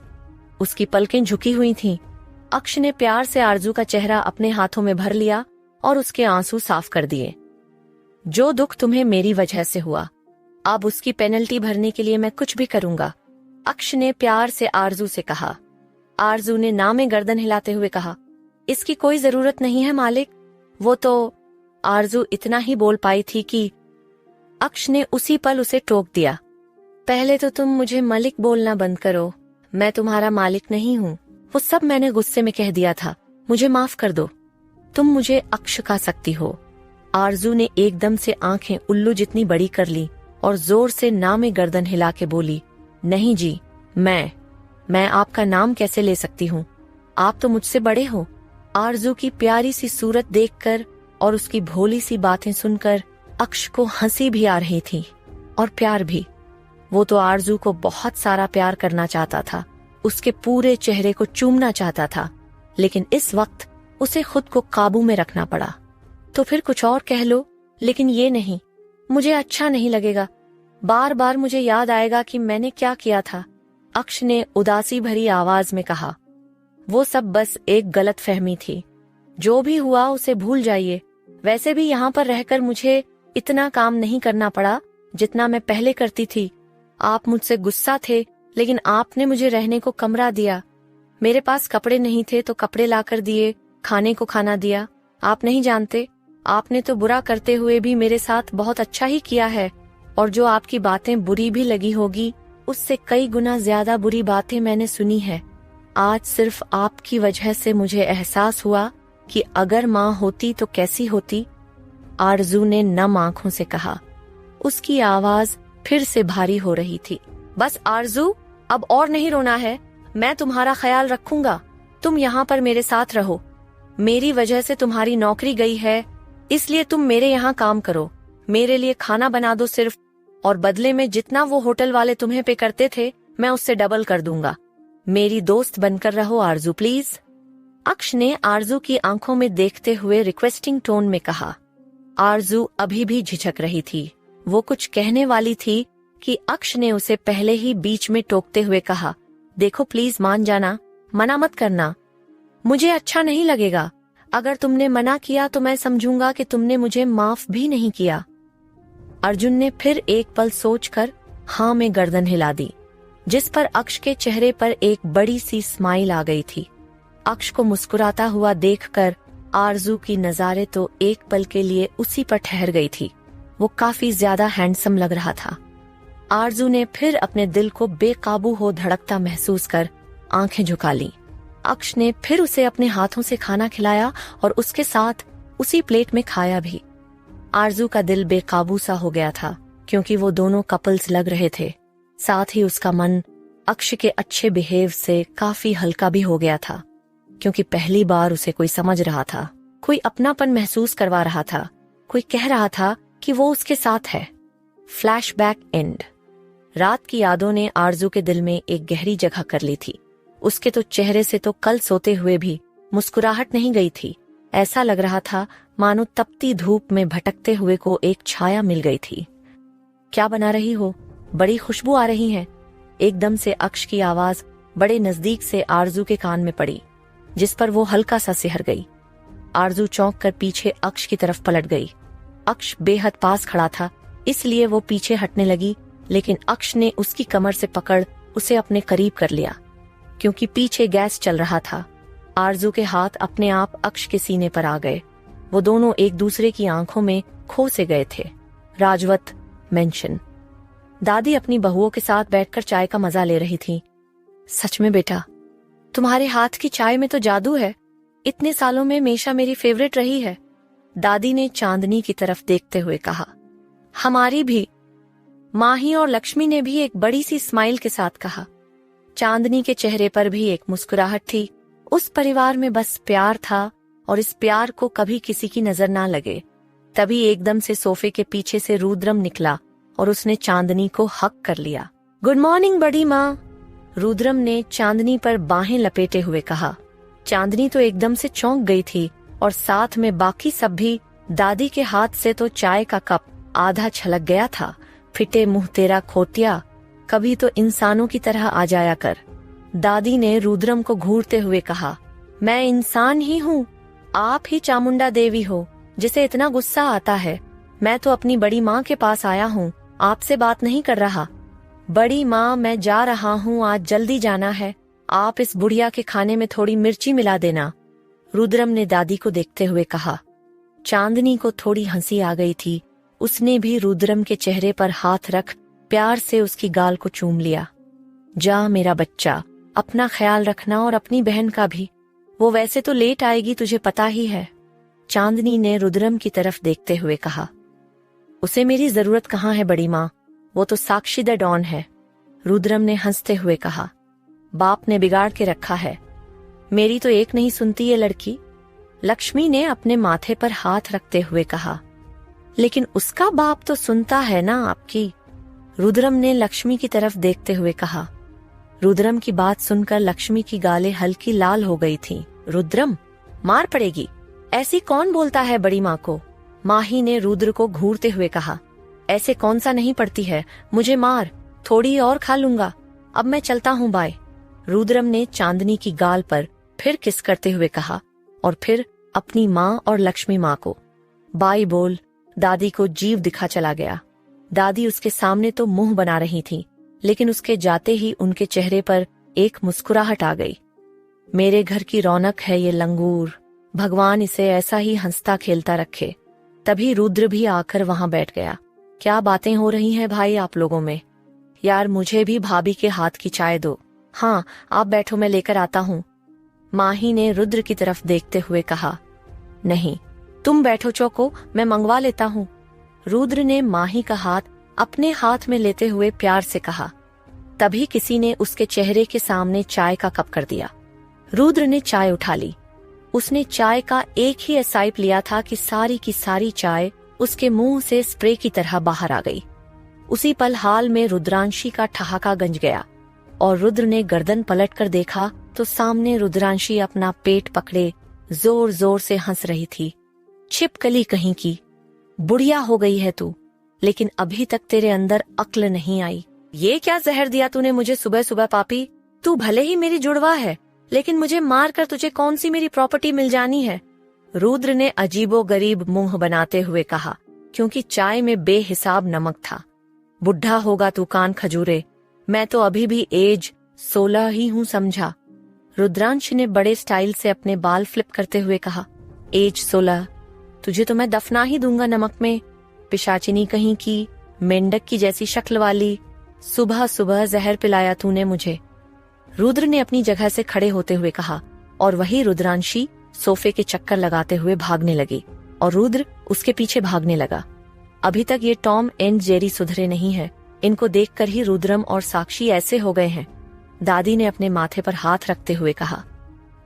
उसकी पलकें झुकी हुई थीं। अक्ष ने प्यार से आरजू का चेहरा अपने हाथों में भर लिया और उसके आंसू साफ कर दिए। जो दुख तुम्हें मेरी वजह से हुआ, अब उसकी पेनल्टी भरने के लिए मैं कुछ भी करूंगा, अक्ष ने प्यार से आरजू से कहा। आरजू ने ना में गर्दन हिलाते हुए कहा, इसकी कोई जरूरत नहीं है मालिक। वो तो आरजू इतना ही बोल पाई थी कि अक्ष ने उसी पल उसे टोक दिया। पहले तो तुम मुझे मलिक बोलना बंद करो, मैं तुम्हारा मालिक नहीं हूँ। वो सब मैंने गुस्से में कह दिया था, मुझे माफ कर दो। तुम मुझे अक्ष कह सकती हो। आरजू ने एकदम से आंखें उल्लू जितनी बड़ी कर ली और जोर से ना में गर्दन हिला के बोली, नहीं जी, मैं आपका नाम कैसे ले सकती हूँ? आप तो मुझसे बड़े हो। आरजू की प्यारी सी सूरत देखकर और उसकी भोली सी बातें सुनकर अक्ष को हंसी भी आ रही थी और प्यार भी। वो तो आरजू को बहुत सारा प्यार करना चाहता था, उसके पूरे चेहरे को चूमना चाहता था, लेकिन इस वक्त उसे खुद को काबू में रखना पड़ा। तो फिर कुछ और कह लो, लेकिन ये नहीं, मुझे अच्छा नहीं लगेगा। बार बार मुझे याद आएगा कि मैंने क्या किया था, अक्ष ने उदासी भरी आवाज में कहा। वो सब बस एक गलत फहमी थी। जो भी हुआ उसे भूल जाइए। वैसे भी यहाँ पर रहकर मुझे इतना काम नहीं करना पड़ा जितना मैं पहले करती थी। आप मुझसे गुस्सा थे, लेकिन आपने मुझे रहने को कमरा दिया। मेरे पास कपड़े नहीं थे तो कपड़े लाकर दिए, खाने को खाना दिया। आप नहीं जानते, आपने तो बुरा करते हुए भी मेरे साथ बहुत अच्छा ही किया है। और जो आपकी बातें बुरी भी लगी होगी, उससे कई गुना ज्यादा बुरी बातें मैंने सुनी है। आज सिर्फ आपकी वजह से मुझे एहसास हुआ कि अगर माँ होती तो कैसी होती। आरजू ने नम आंखों से कहा। उसकी आवाज फिर से भारी हो रही थी। बस आरजू, अब और नहीं रोना है। मैं तुम्हारा ख्याल रखूंगा। तुम यहाँ पर मेरे साथ रहो। मेरी वजह से तुम्हारी नौकरी गई है, इसलिए तुम मेरे यहाँ काम करो। मेरे लिए खाना बना दो सिर्फ, और बदले में जितना वो होटल वाले तुम्हें पे करते थे, मैं उससे डबल कर दूंगा। मेरी दोस्त बनकर रहो आरजू, प्लीज। अक्ष ने आरजू की आंखों में देखते हुए रिक्वेस्टिंग टोन में कहा। आरजू अभी भी झिझक रही थी। वो कुछ कहने वाली थी कि अक्ष ने उसे पहले ही बीच में टोकते हुए कहा, देखो प्लीज मान जाना, मना मत करना। मुझे अच्छा नहीं लगेगा। अगर तुमने मना किया तो मैं समझूंगा कि तुमने मुझे माफ भी नहीं किया। अर्जुन ने फिर एक पल सोचकर हाँ में गर्दन हिला दी, जिस पर अक्ष के चेहरे पर एक बड़ी सी स्माइल आ गई थी। अक्ष को मुस्कुराता हुआ देखकर आरजू की नज़ारें तो एक पल के लिए उसी पर ठहर गई थी। वो काफी ज्यादा हैंडसम लग रहा था। आरजू ने फिर अपने दिल को बेकाबू हो धड़कता महसूस कर आंखें झुका ली। अक्ष ने फिर उसे अपने हाथों से खाना खिलाया और उसके साथ उसी प्लेट में खाया भी। आरजू का दिल बेकाबू सा हो गया था, क्योंकि वो दोनों कपल्स लग रहे थे। साथ ही उसका मन अक्ष के अच्छे बिहेव से काफी हल्का भी हो गया था, क्योंकि पहली बार उसे कोई समझ रहा था, कोई अपनापन महसूस करवा रहा था, कोई कह रहा था कि वो उसके साथ है। Flashback and. रात की यादों ने आरजू के दिल में एक गहरी जगह कर ली थी। उसके तो चेहरे से तो कल सोते हुए भी मुस्कुराहट नहीं गई थी। ऐसा लग रहा था मानो तपती धूप में भटकते हुए को एक छाया मिल गई थी। क्या बना रही हो? बड़ी खुशबू आ रही है। एकदम से अक्ष की आवाज बड़े नजदीक से आरजू के कान में पड़ी, जिस पर वो हल्का सा सिहर गई। आरजू चौंक कर पीछे अक्ष की तरफ पलट गई। अक्ष बेहद पास खड़ा था, इसलिए वो पीछे हटने लगी लेकिन अक्ष ने उसकी कमर से पकड़ उसे अपने करीब कर लिया। क्योंकि पीछे गैस चल रहा था, आरजू के हाथ अपने आप अक्ष के सीने पर आ गए। वो दोनों एक दूसरे की आंखों में खो से गए थे। राजवत मेंशन। दादी अपनी बहुओं के साथ बैठकर चाय का मजा ले रही थी। सच में बेटा, तुम्हारे हाथ की चाय में तो जादू है। इतने सालों में हमेशा मेरी फेवरेट रही है, दादी ने चांदनी की तरफ देखते हुए कहा। हमारी भी, माही और लक्ष्मी ने भी एक बड़ी सी स्माइल के साथ कहा। चांदनी के चेहरे पर भी एक मुस्कुराहट थी। उस परिवार में बस प्यार था और इस प्यार को कभी किसी की नजर ना लगे। तभी एकदम से सोफे के पीछे से रुद्रम निकला और उसने चांदनी को हक कर लिया। गुड मॉर्निंग बड़ी माँ, रुद्रम ने चांदनी पर बाहें लपेटे हुए कहा। चांदनी तो एकदम से चौंक गई थी और साथ में बाकी सब भी। दादी के हाथ से तो चाय का कप आधा छलक गया था। फिटे मुंह तेरा खोतिया, कभी तो इंसानों की तरह आ जाया कर, दादी ने रुद्रम को घूरते हुए कहा। मैं इंसान ही हूँ, आप ही चामुंडा देवी हो जिसे इतना गुस्सा आता है। मैं तो अपनी बड़ी माँ के पास आया हूँ, आपसे बात नहीं कर रहा। बड़ी माँ, मैं जा रहा हूँ, आज जल्दी जाना है। आप इस बुढ़िया के खाने में थोड़ी मिर्ची मिला देना, रुद्रम ने दादी को देखते हुए कहा। चांदनी को थोड़ी हंसी आ गई थी। उसने भी रुद्रम के चेहरे पर हाथ रख प्यार से उसकी गाल को चूम लिया। जा मेरा बच्चा, अपना ख्याल रखना और अपनी बहन का भी। वो वैसे तो लेट आएगी, तुझे पता ही है, चांदनी ने रुद्रम की तरफ देखते हुए कहा। उसे मेरी जरूरत कहाँ है बड़ी माँ, वो तो साक्षी द डॉन है, रुद्रम ने हंसते हुए कहा। बाप ने बिगाड़ के रखा है, मेरी तो एक नहीं सुनती ये लड़की, लक्ष्मी ने अपने माथे पर हाथ रखते हुए कहा। लेकिन उसका बाप तो सुनता है ना आपकी, रुद्रम ने लक्ष्मी की तरफ देखते हुए कहा। रुद्रम की बात सुनकर लक्ष्मी की गालें हल्की लाल हो गई थीं। रुद्रम, मार पड़ेगी, ऐसी कौन बोलता है बड़ी माँ को, माही ने रुद्र को घूरते हुए कहा। ऐसे कौन सा नहीं पड़ती है, मुझे मार, थोड़ी और खा लूंगा, अब मैं चलता हूँ, बाय, रुद्रम ने चांदनी की गाल पर फिर किस करते हुए कहा और फिर अपनी माँ और लक्ष्मी माँ को बाय बोल दादी को जीव दिखा चला गया। दादी उसके सामने तो मुंह बना रही थी, लेकिन उसके जाते ही उनके चेहरे पर एक मुस्कुराहट आ गई। मेरे घर की रौनक है ये लंगूर, भगवान इसे ऐसा ही हंसता खेलता रखे। तभी रुद्र भी आकर वहां बैठ गया। क्या बातें हो रही हैं भाई आप लोगों में, यार मुझे भी भाभी के हाथ की चाय दो। हाँ आप बैठो, मैं लेकर आता हूँ, माही ने रुद्र की तरफ देखते हुए कहा। नहीं तुम बैठो चौको, मैं मंगवा लेता हूँ, रुद्र ने माही का हाथ अपने हाथ में लेते हुए प्यार से कहा। तभी किसी ने उसके चेहरे के सामने चाय का कप कर दिया। रुद्र ने चाय उठा ली। उसने चाय का एक ही एसाइप लिया था कि सारी की सारी चाय उसके मुंह से स्प्रे की तरह बाहर आ गई। उसी पल हाल में रुद्रांशी का ठहाका गंज गया और रुद्र ने गर्दन पलटकर देखा तो सामने रुद्रांशी अपना पेट पकड़े जोर जोर से हंस रही थी। छिपकली कहीं की, बुढ़िया हो गई है तू, लेकिन अभी तक तेरे अंदर अक्ल नहीं आई। ये क्या जहर दिया तूने मुझे सुबह सुबह पापी, तू भले ही मेरी जुड़वा है, लेकिन मुझे मार कर तुझे कौन सी मेरी प्रॉपर्टी मिल जानी है, रुद्र ने अजीबो गरीब मुंह बनाते हुए कहा, क्योंकि चाय में बेहिसाब नमक था। बुढ़ा होगा तू कान खजूरे, मैं तो अभी भी एज 16 ही हूँ समझा, रुद्रांश ने बड़े स्टाइल से अपने बाल फ्लिप करते हुए कहा। एज 16, तुझे तो मैं दफना ही दूंगा नमक में, पिशाचिनी कहीं की, मेंढक की जैसी शक्ल वाली, सुबह सुबह जहर पिलाया तूने मुझे, रुद्र ने अपनी जगह से खड़े होते हुए कहा। और वही रुद्रांशी सोफे के चक्कर लगाते हुए भागने लगी और रुद्र उसके पीछे भागने लगा। अभी तक ये टॉम एंड जेरी सुधरे नहीं है, इनको देखकर ही रुद्रम और साक्षी ऐसे हो गए हैं, दादी ने अपने माथे पर हाथ रखते हुए कहा।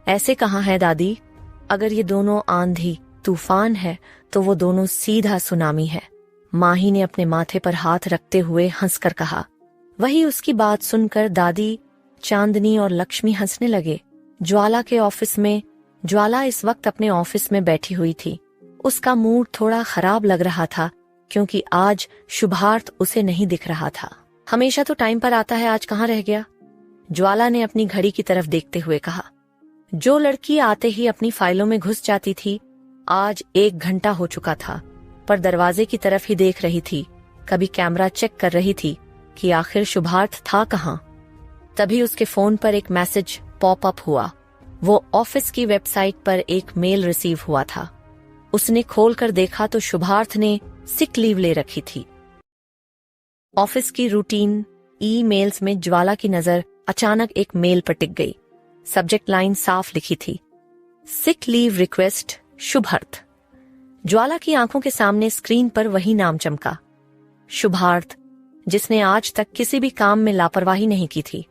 ऐसे कहाँ है दादी, अगर ये दोनों आंधी तूफान है तो वो दोनों सीधा सुनामी है, माही ने अपने माथे पर हाथ रखते हुए हंसकर कहा। वही उसकी बात सुनकर दादी, चांदनी और लक्ष्मी हंसने लगे। ज्वाला के ऑफिस में, ज्वाला इस वक्त अपने ऑफिस में बैठी हुई थी। उसका मूड थोड़ा खराब लग रहा था क्योंकि आज शुभार्थ उसे नहीं दिख रहा था। हमेशा तो टाइम पर आता है, आज कहाँ रह गया, ज्वाला ने अपनी घड़ी की तरफ देखते हुए कहा। जो लड़की आते ही अपनी फाइलों में घुस जाती थी, आज 1 घंटा हो चुका था, पर दरवाजे की तरफ ही देख रही थी, कभी कैमरा चेक कर रही थी कि आखिर शुभार्थ था कहाँ। तभी उसके फोन पर एक मैसेज पॉप अप हुआ। वो ऑफिस की वेबसाइट पर एक मेल रिसीव हुआ था। उसने खोलकर देखा तो शुभार्थ ने सिक लीव ले रखी थी। ऑफिस की रूटीन ईमेल्स में ज्वाला की नजर अचानक एक मेल पर टिक गई। सब्जेक्ट लाइन साफ लिखी थी, सिक लीव रिक्वेस्ट शुभार्थ। ज्वाला की आंखों के सामने स्क्रीन पर वही नाम चमका, शुभार्थ, जिसने आज तक किसी भी काम में लापरवाही नहीं की थी।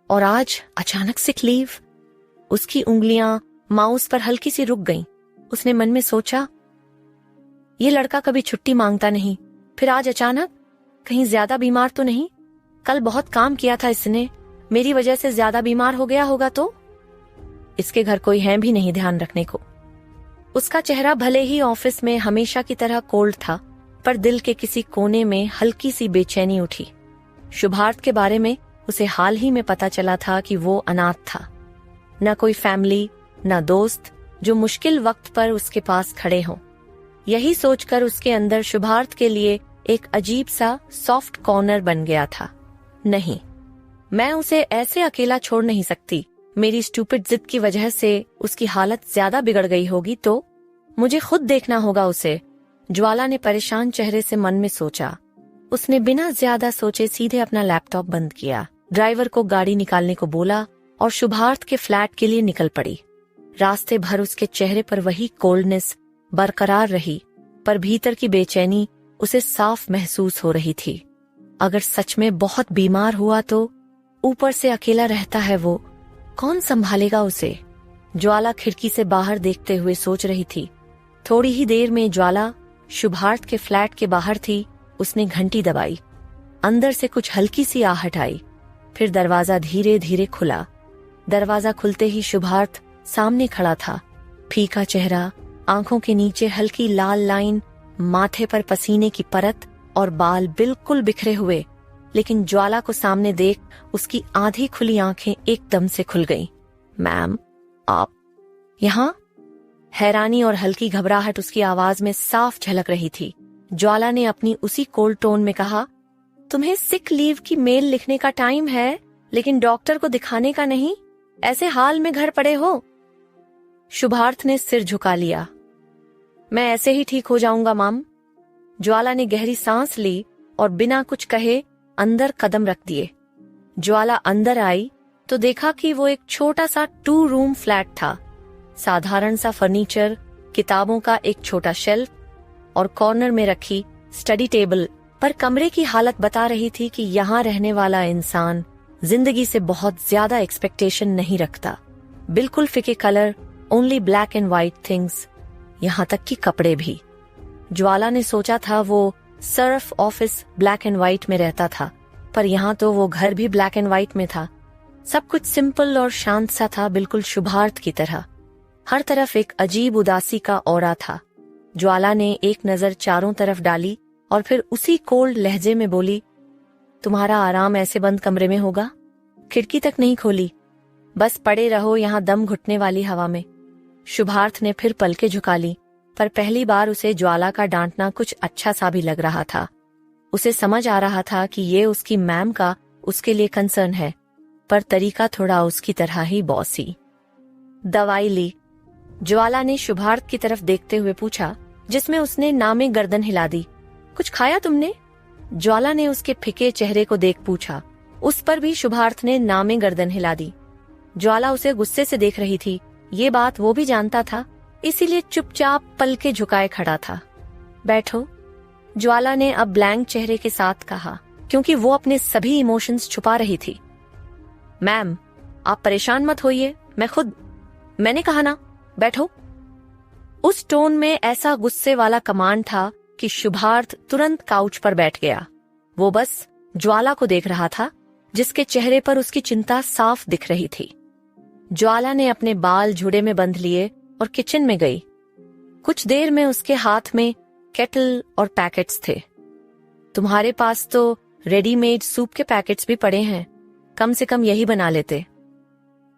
और आज अचानक सिक लीव। उसकी उंगलियां माउस पर हल्की सी रुक गईं। उसने मन में सोचा, ये लड़का कभी छुट्टी मांगता नहीं, फिर आज अचानक, कहीं ज्यादा बीमार तो नहीं? कल बहुत काम किया था इसने, मेरी वजह से ज्यादा बीमार हो गया होगा तो? इसके घर कोई है भी नहीं ध्यान रखने को। उसका चेहरा भले ही ऑफिस में हमेशा की तरह कोल्ड था, पर दिल के किसी कोने में हल्की सी बेचैनी उठी। शुभार्थ के बारे में उसे हाल ही में पता चला था कि वो अनाथ था। न कोई फैमिली, न दोस्त जो मुश्किल वक्त पर उसके पास खड़े हों। यही सोचकर उसके अंदर शुभार्थ के लिए एक अजीब सा सॉफ्ट कॉर्नर बन गया था। नहीं, मैं उसे ऐसे अकेला छोड़ नहीं सकती। मेरी स्टूपिड जिद की वजह से उसकी हालत ज्यादा बिगड़ गई होगी तो मुझे खुद देखना होगा उसे। ज्वाला ने परेशान चेहरे से मन में सोचा। उसने बिना ज्यादा सोचे सीधे अपना लैपटॉप बंद किया, ड्राइवर को गाड़ी निकालने को बोला और शुभार्थ के फ्लैट के लिए निकल पड़ी। रास्ते भर उसके चेहरे पर वही कोल्डनेस बरकरार रही, पर भीतर की बेचैनी उसे साफ महसूस हो रही थी। अगर सच में बहुत बीमार हुआ तो ऊपर से अकेला रहता है वो, कौन संभालेगा उसे? ज्वाला खिड़की से बाहर देखते हुए सोच रही थी। थोड़ी ही देर में ज्वाला शुभार्थ के फ्लैट के बाहर थी। उसने घंटी दबाई। अंदर से कुछ हल्की सी आहट आई। फिर दरवाजा धीरे धीरे खुला। दरवाजा खुलते ही शुभार्थ सामने खड़ा था। फीका चेहरा, आंखों के नीचे हल्की लाल लाइन, माथे पर पसीने की परत और बाल बिल्कुल बिखरे हुए। लेकिन ज्वाला को सामने देख उसकी आधी खुली आंखें एकदम से खुल गईं। मैम, आप यहाँ? हैरानी और हल्की घबराहट उसकी आवाज में साफ झलक रही थी। ज्वाला ने अपनी उसी कोल्ड टोन में कहा, तुम्हें सिक लीव की मेल लिखने का टाइम है, लेकिन डॉक्टर को दिखाने का नहीं? ऐसे हाल में घर पड़े हो? शुभार्थ ने सिर झुका लिया। मैं ऐसे ही ठीक हो जाऊंगा माम। ज्वाला ने गहरी सांस ली और बिना कुछ कहे अंदर कदम रख दिए। ज्वाला अंदर आई तो देखा कि वो एक छोटा सा 2 रूम फ्लैट था। साधारण सा फर्नीचर, किताबों का एक छोटा शेल्फ और कॉर्नर में रखी स्टडी टेबल। पर कमरे की हालत बता रही थी कि यहाँ रहने वाला इंसान जिंदगी से बहुत ज्यादा एक्सपेक्टेशन नहीं रखता। बिल्कुल फीके colour, only black and white things, यहाँ तक कि कपड़े भी। ज्वाला ने सोचा था वो Surf office black and white में रहता था, पर यहाँ तो वो घर भी ब्लैक एंड व्हाइट में था। सब कुछ सिंपल और शांत सा था, बिल्कुल शुभार्थ की तरह। हर तरफ एक अजीब उदासी का ऑरा था। ज्वाला ने एक नजर चारों तरफ डाली और फिर उसी कोल्ड लहजे में बोली, तुम्हारा आराम ऐसे बंद कमरे में होगा? खिड़की तक नहीं खोली, बस पड़े रहो यहाँ दम घुटने वाली हवा में। शुभार्थ ने फिर पलके झुका ली, पर पहली बार उसे ज्वाला का डांटना कुछ अच्छा सा भी लग रहा था। उसे समझ आ रहा था कि ये उसकी मैम का उसके लिए कंसर्न है, पर तरीका थोड़ा उसकी तरह ही बॉसी। दवाई ली? ज्वाला ने शुभार्थ की तरफ देखते हुए पूछा, जिसमें उसने नामे गर्दन हिला दी। कुछ खाया तुमने? ज्वाला ने उसके फिके चेहरे को देख पूछा। उस पर भी शुभार्थ ने नामे गर्दन हिला दी। ज्वाला उसे गुस्से से देख रही थी। ये बात वो भी जानता था, इसीलिए चुपचाप पलके झुकाए खड़ा था। बैठो, ज्वाला ने अब ब्लैंक चेहरे के साथ कहा, क्योंकि वो अपने सभी इमोशंस छुपा रही थी। मैम, आप परेशान मत होइए, मैंने कहा ना, बैठो। उस टोन में ऐसा गुस्से वाला कमांड था कि शुभार्थ तुरंत काउच पर बैठ गया। वो बस ज्वाला को देख रहा था, जिसके चेहरे पर उसकी चिंता साफ दिख रही थी। ज्वाला ने अपने बाल झुड़े में बंध लिए और किचन में गई। कुछ देर में उसके हाथ में केटल और पैकेट्स थे। तुम्हारे पास तो रेडीमेड सूप के पैकेट्स भी पड़े हैं, कम से कम यही बना लेते।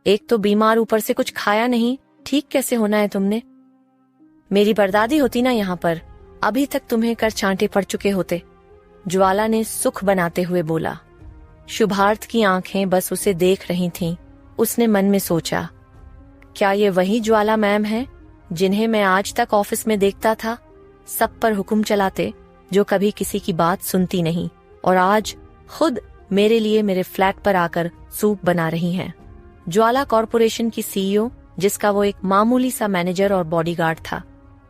एक तो बीमार, ऊपर से कुछ खाया नहीं, ठीक कैसे होना है तुमने? मेरी बरदादी होती ना यहाँ पर, अभी तक तुम्हें कर छांटे पड़ चुके होते। ज्वाला ने सुख बनाते हुए बोला। शुभार्थ की आंखें बस उसे देख रही थीं। उसने मन में सोचा, क्या ये वही ज्वाला मैम है जिन्हें मैं आज तक ऑफिस में देखता था, सब पर हुक्म चलाते, जो कभी किसी की बात सुनती नहीं, और आज खुद मेरे लिए मेरे फ्लैट पर आकर सूप बना रही हैं। ज्वाला कॉरपोरेशन की सीईओ, जिसका वो एक मामूली सा मैनेजर और बॉडीगार्ड था,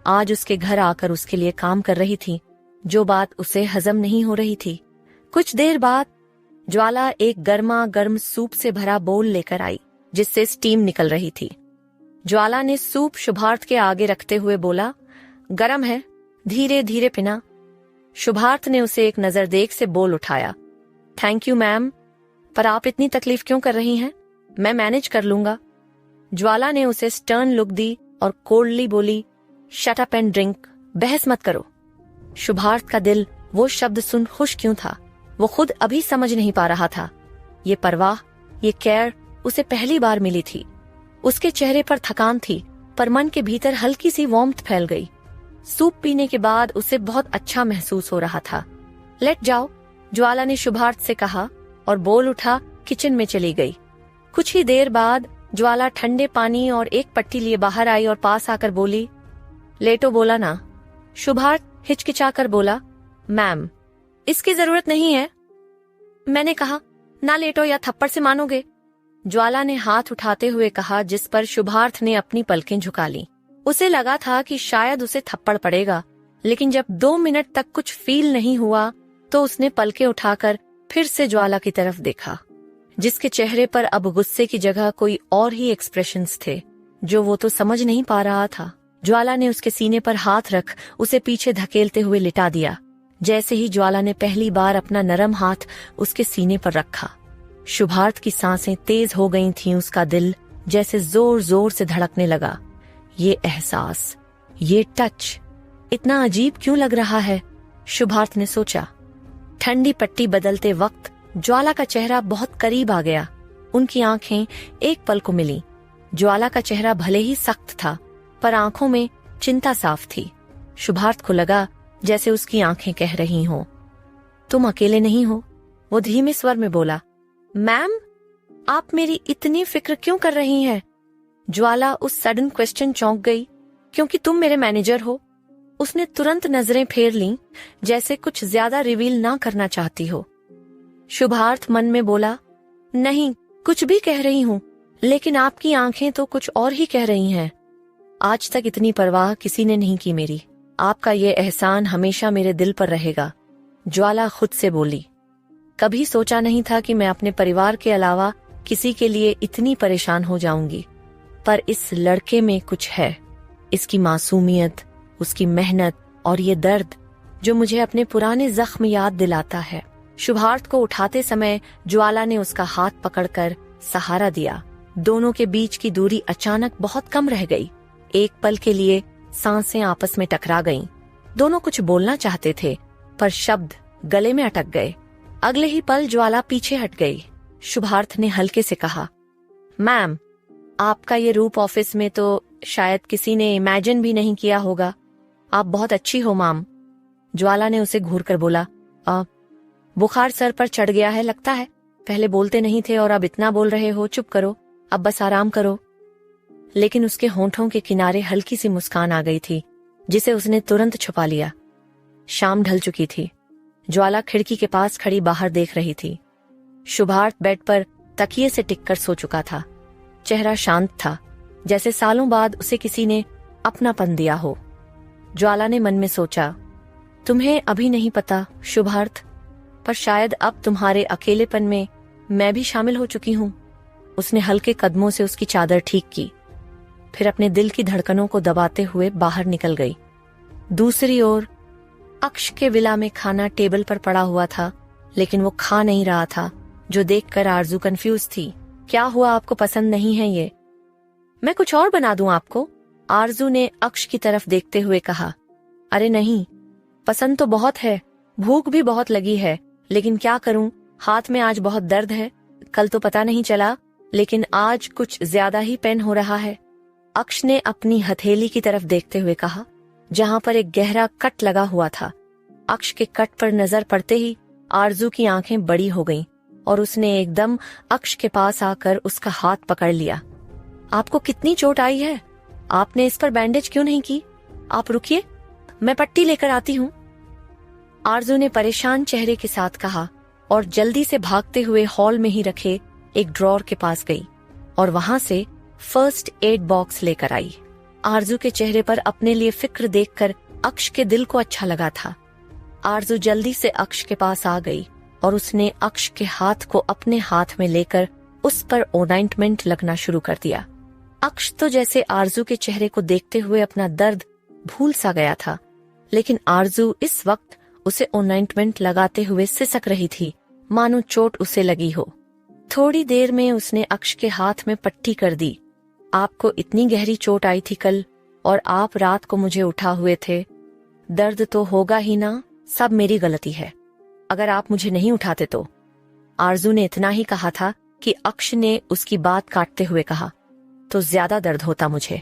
आज उसके घर आकर उसके लिए काम कर रही थी। जो बात उसे हजम नहीं हो रही थी। कुछ देर बाद ज्वाला एक गर्मा गर्म सूप से भरा बोल लेकर आई, जिससे स्टीम निकल रही थी। ज्वाला ने सूप शुभार्थ के आगे रखते हुए बोला, गरम है, धीरे धीरे पीना। शुभार्थ ने उसे एक नजर देख से बोल उठाया, थैंक यू मैम, पर आप इतनी तकलीफ क्यों कर रही हैं? मैं मैनेज कर लूंगा। ज्वाला ने उसे स्टर्न लुक दी और कोल्डली बोली, शट अप एंड ड्रिंक, बहस मत करो। शुभार्थ का दिल वो शब्द सुन खुश क्यों था, वो खुद अभी समझ नहीं पा रहा था। ये परवाह, ये केयर उसे पहली बार मिली थी। उसके चेहरे पर थकान थी, पर मन के भीतर हल्की सी वार्मथ फैल गई। सूप पीने के बाद उसे बहुत अच्छा महसूस हो रहा था। लेट जाओ, ज्वाला ने शुभार्थ से कहा और बोल उठा किचन में चली गई। कुछ ही देर बाद ज्वाला ठंडे पानी और एक पट्टी लिए बाहर आई और पास आकर बोली, लेटो बोला ना। शुभार्थ हिचकिचाकर बोला, मैम, इसकी जरूरत नहीं है। मैंने कहा ना लेटो या थप्पड़ से मानोगे। ज्वाला ने हाथ उठाते हुए कहा, जिस पर शुभार्थ ने अपनी पलकें झुका ली। उसे लगा था कि शायद उसे थप्पड़ पड़ेगा, लेकिन जब 2 मिनट तक कुछ फील नहीं हुआ तो उसने पलकें उठाकर फिर से ज्वाला की तरफ देखा, जिसके चेहरे पर अब गुस्से की जगह कोई और ही एक्सप्रेशंस थे, जो वो तो समझ नहीं पा रहा था। ज्वाला ने उसके सीने पर हाथ रख उसे पीछे धकेलते हुए लिटा दिया। जैसे ही ज्वाला ने पहली बार अपना नरम हाथ उसके सीने पर रखा, शुभार्थ की सांसें तेज हो गई थीं। उसका दिल जैसे जोर जोर से धड़कने लगा। ये एहसास, ये टच इतना अजीब क्यों लग रहा है, शुभार्थ ने सोचा। ठंडी पट्टी बदलते वक्त ज्वाला का चेहरा बहुत करीब आ गया। उनकी आंखें एक पल को मिली। ज्वाला का चेहरा भले ही सख्त था, पर आंखों में चिंता साफ थी। शुभार्थ को लगा जैसे उसकी आंखें कह रही हों, तुम अकेले नहीं हो। वो धीमे स्वर में बोला, मैम, आप मेरी इतनी फिक्र क्यों कर रही हैं? ज्वाला उस सडन क्वेश्चन चौंक गई, क्योंकि तुम मेरे मैनेजर हो। उसने तुरंत नजरें फेर लीं, जैसे कुछ ज्यादा रिवील ना करना चाहती हो। शुभार्थ मन में बोला, नहीं, कुछ भी कह रही हूँ, लेकिन आपकी आंखें तो कुछ और ही कह रही हैं। आज तक इतनी परवाह किसी ने नहीं की मेरी। आपका ये एहसान हमेशा मेरे दिल पर रहेगा। ज्वाला खुद से बोली, कभी सोचा नहीं था कि मैं अपने परिवार के अलावा किसी के लिए इतनी परेशान हो जाऊंगी, पर इस लड़के में कुछ है। इसकी मासूमियत, उसकी मेहनत और ये दर्द जो मुझे अपने पुराने जख्म याद दिलाता है। शुभार्थ को उठाते समय ज्वाला ने उसका हाथ पकड़कर सहारा दिया। दोनों के बीच की दूरी अचानक बहुत कम रह गई। एक पल के लिए सांसें आपस में टकरा गईं। दोनों कुछ बोलना चाहते थे, पर शब्द गले में अटक गए। अगले ही पल ज्वाला पीछे हट गई। शुभार्थ ने हल्के से कहा, मैम, आपका ये रूप ऑफिस में तो शायद किसी ने इमेजिन भी नहीं किया होगा। आप बहुत अच्छी हो माम। ज्वाला ने उसे घूरकर बोला, बुखार सर पर चढ़ गया है लगता है। पहले बोलते नहीं थे और अब इतना बोल रहे हो। चुप करो, अब बस आराम करो। लेकिन उसके होंठों के किनारे हल्की सी मुस्कान आ गई थी, जिसे उसने तुरंत छुपा लिया। शाम ढल चुकी थी। ज्वाला खिड़की के पास खड़ी बाहर देख रही थी। शुभार्थ बेड पर तकिए से टिककर सो चुका था। चेहरा शांत था, जैसे सालों बाद उसे किसी ने अपनापन दिया हो। ज्वाला ने मन में सोचा, तुम्हें अभी नहीं पता शुभार्थ, पर शायद अब तुम्हारे अकेलेपन में मैं भी शामिल हो चुकी हूँ। उसने हल्के कदमों से उसकी चादर ठीक की, फिर अपने दिल की धड़कनों को दबाते हुए बाहर निकल गई। दूसरी ओर अक्ष के विला में खाना टेबल पर पड़ा हुआ था, लेकिन वो खा नहीं रहा था, जो देखकर आरजू कंफ्यूज थी। क्या हुआ, आपको पसंद नहीं है ये? मैं कुछ और बना दूं आपको? आरजू ने अक्ष की तरफ देखते हुए कहा। अरे नहीं, पसंद तो बहुत है, भूख भी बहुत लगी है, लेकिन क्या करूं, हाथ में आज बहुत दर्द है। कल तो पता नहीं चला, लेकिन आज कुछ ज्यादा ही पेन हो रहा है। अक्ष ने अपनी हथेली की तरफ देखते हुए कहा, जहां पर एक गहरा कट लगा हुआ था। अक्ष के कट पर नजर पड़ते ही आरजू की आंखें बड़ी हो गईं और उसने एकदम अक्ष के पास आकर उसका हाथ पकड़ लिया। आपको कितनी चोट आई है? आपने इस पर बैंडेज क्यों नहीं की? आप रुकिए, मैं पट्टी लेकर आती हूँ। आरजू ने परेशान चेहरे के साथ कहा और जल्दी से भागते हुए हॉल में ही रखे एक ड्रॉर के पास गई और वहां से फर्स्ट एड बॉक्स लेकर आई। आरजू के चेहरे पर अपने लिए फिक्र देखकर अक्ष के दिल को अच्छा लगा था। आरजू जल्दी से अक्ष के पास आ गई और उसने अक्ष के हाथ को अपने हाथ में लेकर उस पर ओनाइंटमेंट लगना शुरू कर दिया। अक्ष तो जैसे आरजू के चेहरे को देखते हुए अपना दर्द भूल सा गया था, लेकिन आरजू इस वक्त उसे ओनाइंटमेंट लगाते हुए सिसक रही थी, मानो चोट उसे लगी हो। थोड़ी देर में उसने अक्ष के हाथ में पट्टी कर दी। आपको इतनी गहरी चोट आई थी कल और आप रात को मुझे उठा हुए थे। दर्द तो होगा ही ना, सब मेरी गलती है। अगर आप मुझे नहीं उठाते तो। आरजू ने इतना ही कहा था कि अक्ष ने उसकी बात काटते हुए कहा, तो ज्यादा दर्द होता मुझे।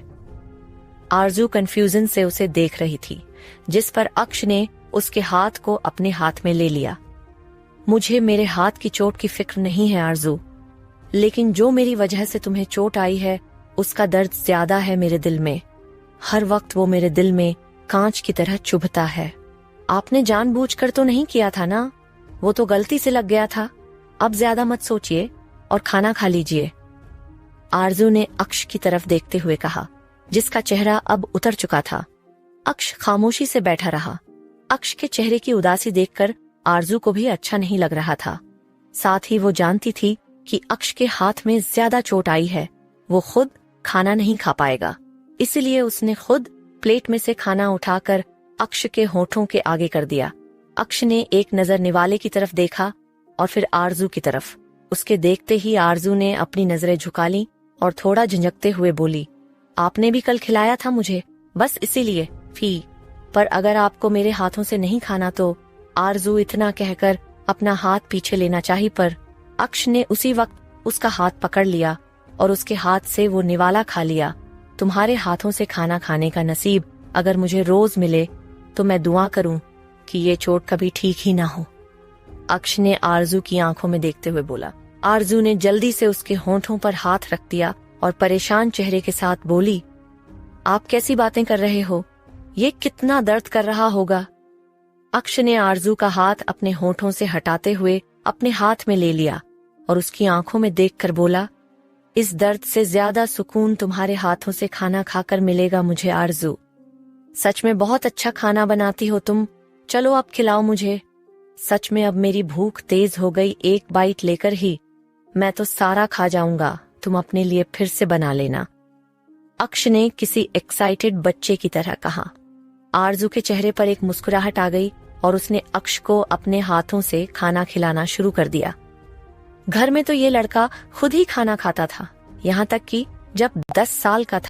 आरजू कंफ्यूजन से उसे देख रही थी, जिस पर अक्ष ने उसके हाथ को अपने हाथ में ले लिया। मुझे मेरे हाथ की चोट की फिक्र नहीं है आरजू, लेकिन जो मेरी वजह से तुम्हें चोट आई है उसका दर्द ज्यादा है मेरे दिल में। हर वक्त वो मेरे दिल में कांच की तरह चुभता है। आपने जानबूझकर तो नहीं किया था ना? वो तो गलती से लग गया था। अब ज्यादा मत सोचिए और खाना खा लीजिए। आरजू ने अक्ष की तरफ देखते हुए कहा, जिसका चेहरा अब उतर चुका था। अक्ष खामोशी से बैठा रहा। अक्ष के चेहरे की उदासी देखकर आरजू को भी अच्छा नहीं लग रहा था। साथ ही वो जानती थी कि अक्ष के हाथ में ज्यादा चोट आई है, वो खुद खाना नहीं खा पाएगा। इसलिए उसने खुद प्लेट में से खाना उठाकर अक्ष के होठों के आगे कर दिया। अक्ष ने एक नजर निवाले की तरफ देखा और फिर आरजू की तरफ। उसके देखते ही आरजू ने अपनी नजरें झुका ली और थोड़ा झिझकते हुए बोली, आपने भी कल खिलाया था मुझे, बस इसीलिए फी। पर अगर आपको मेरे हाथों से नहीं खाना तो। आरजू इतना कहकर अपना हाथ पीछे लेना चाही, पर अक्ष ने उसी वक्त उसका हाथ पकड़ लिया और उसके हाथ से वो निवाला खा लिया। तुम्हारे हाथों से खाना खाने का नसीब अगर मुझे रोज मिले तो मैं दुआ करूं कि ये चोट कभी ठीक ही ना हो। अक्ष ने आरजू की आंखों में देखते हुए बोला। आरजू ने जल्दी से उसके होठों पर हाथ रख दिया और परेशान चेहरे के साथ बोली, आप कैसी बातें कर रहे हो? ये कितना दर्द कर रहा होगा? अक्ष ने आरजू का हाथ अपने होठों से हटाते हुए अपने हाथ में ले लिया और उसकी आंखों में देखकर बोला, इस दर्द से ज्यादा सुकून तुम्हारे हाथों से खाना खाकर मिलेगा मुझे आरजू। सच में बहुत अच्छा खाना बनाती हो तुम। चलो अब खिलाओ मुझे। सच में अब मेरी भूख तेज हो गई, एक बाइट लेकर ही मैं तो सारा खा जाऊंगा, तुम अपने लिए फिर से बना लेना। अक्ष ने किसी एक्साइटेड बच्चे की तरह कहा। आरजू के चेहरे पर एक मुस्कुराहट आ गई और उसने अक्ष को अपने हाथों से खाना खिलाना शुरू कर दिया। घर में तो ये लड़का खुद ही खाना खाता था, यहाँ तक कि जब 10 साल का था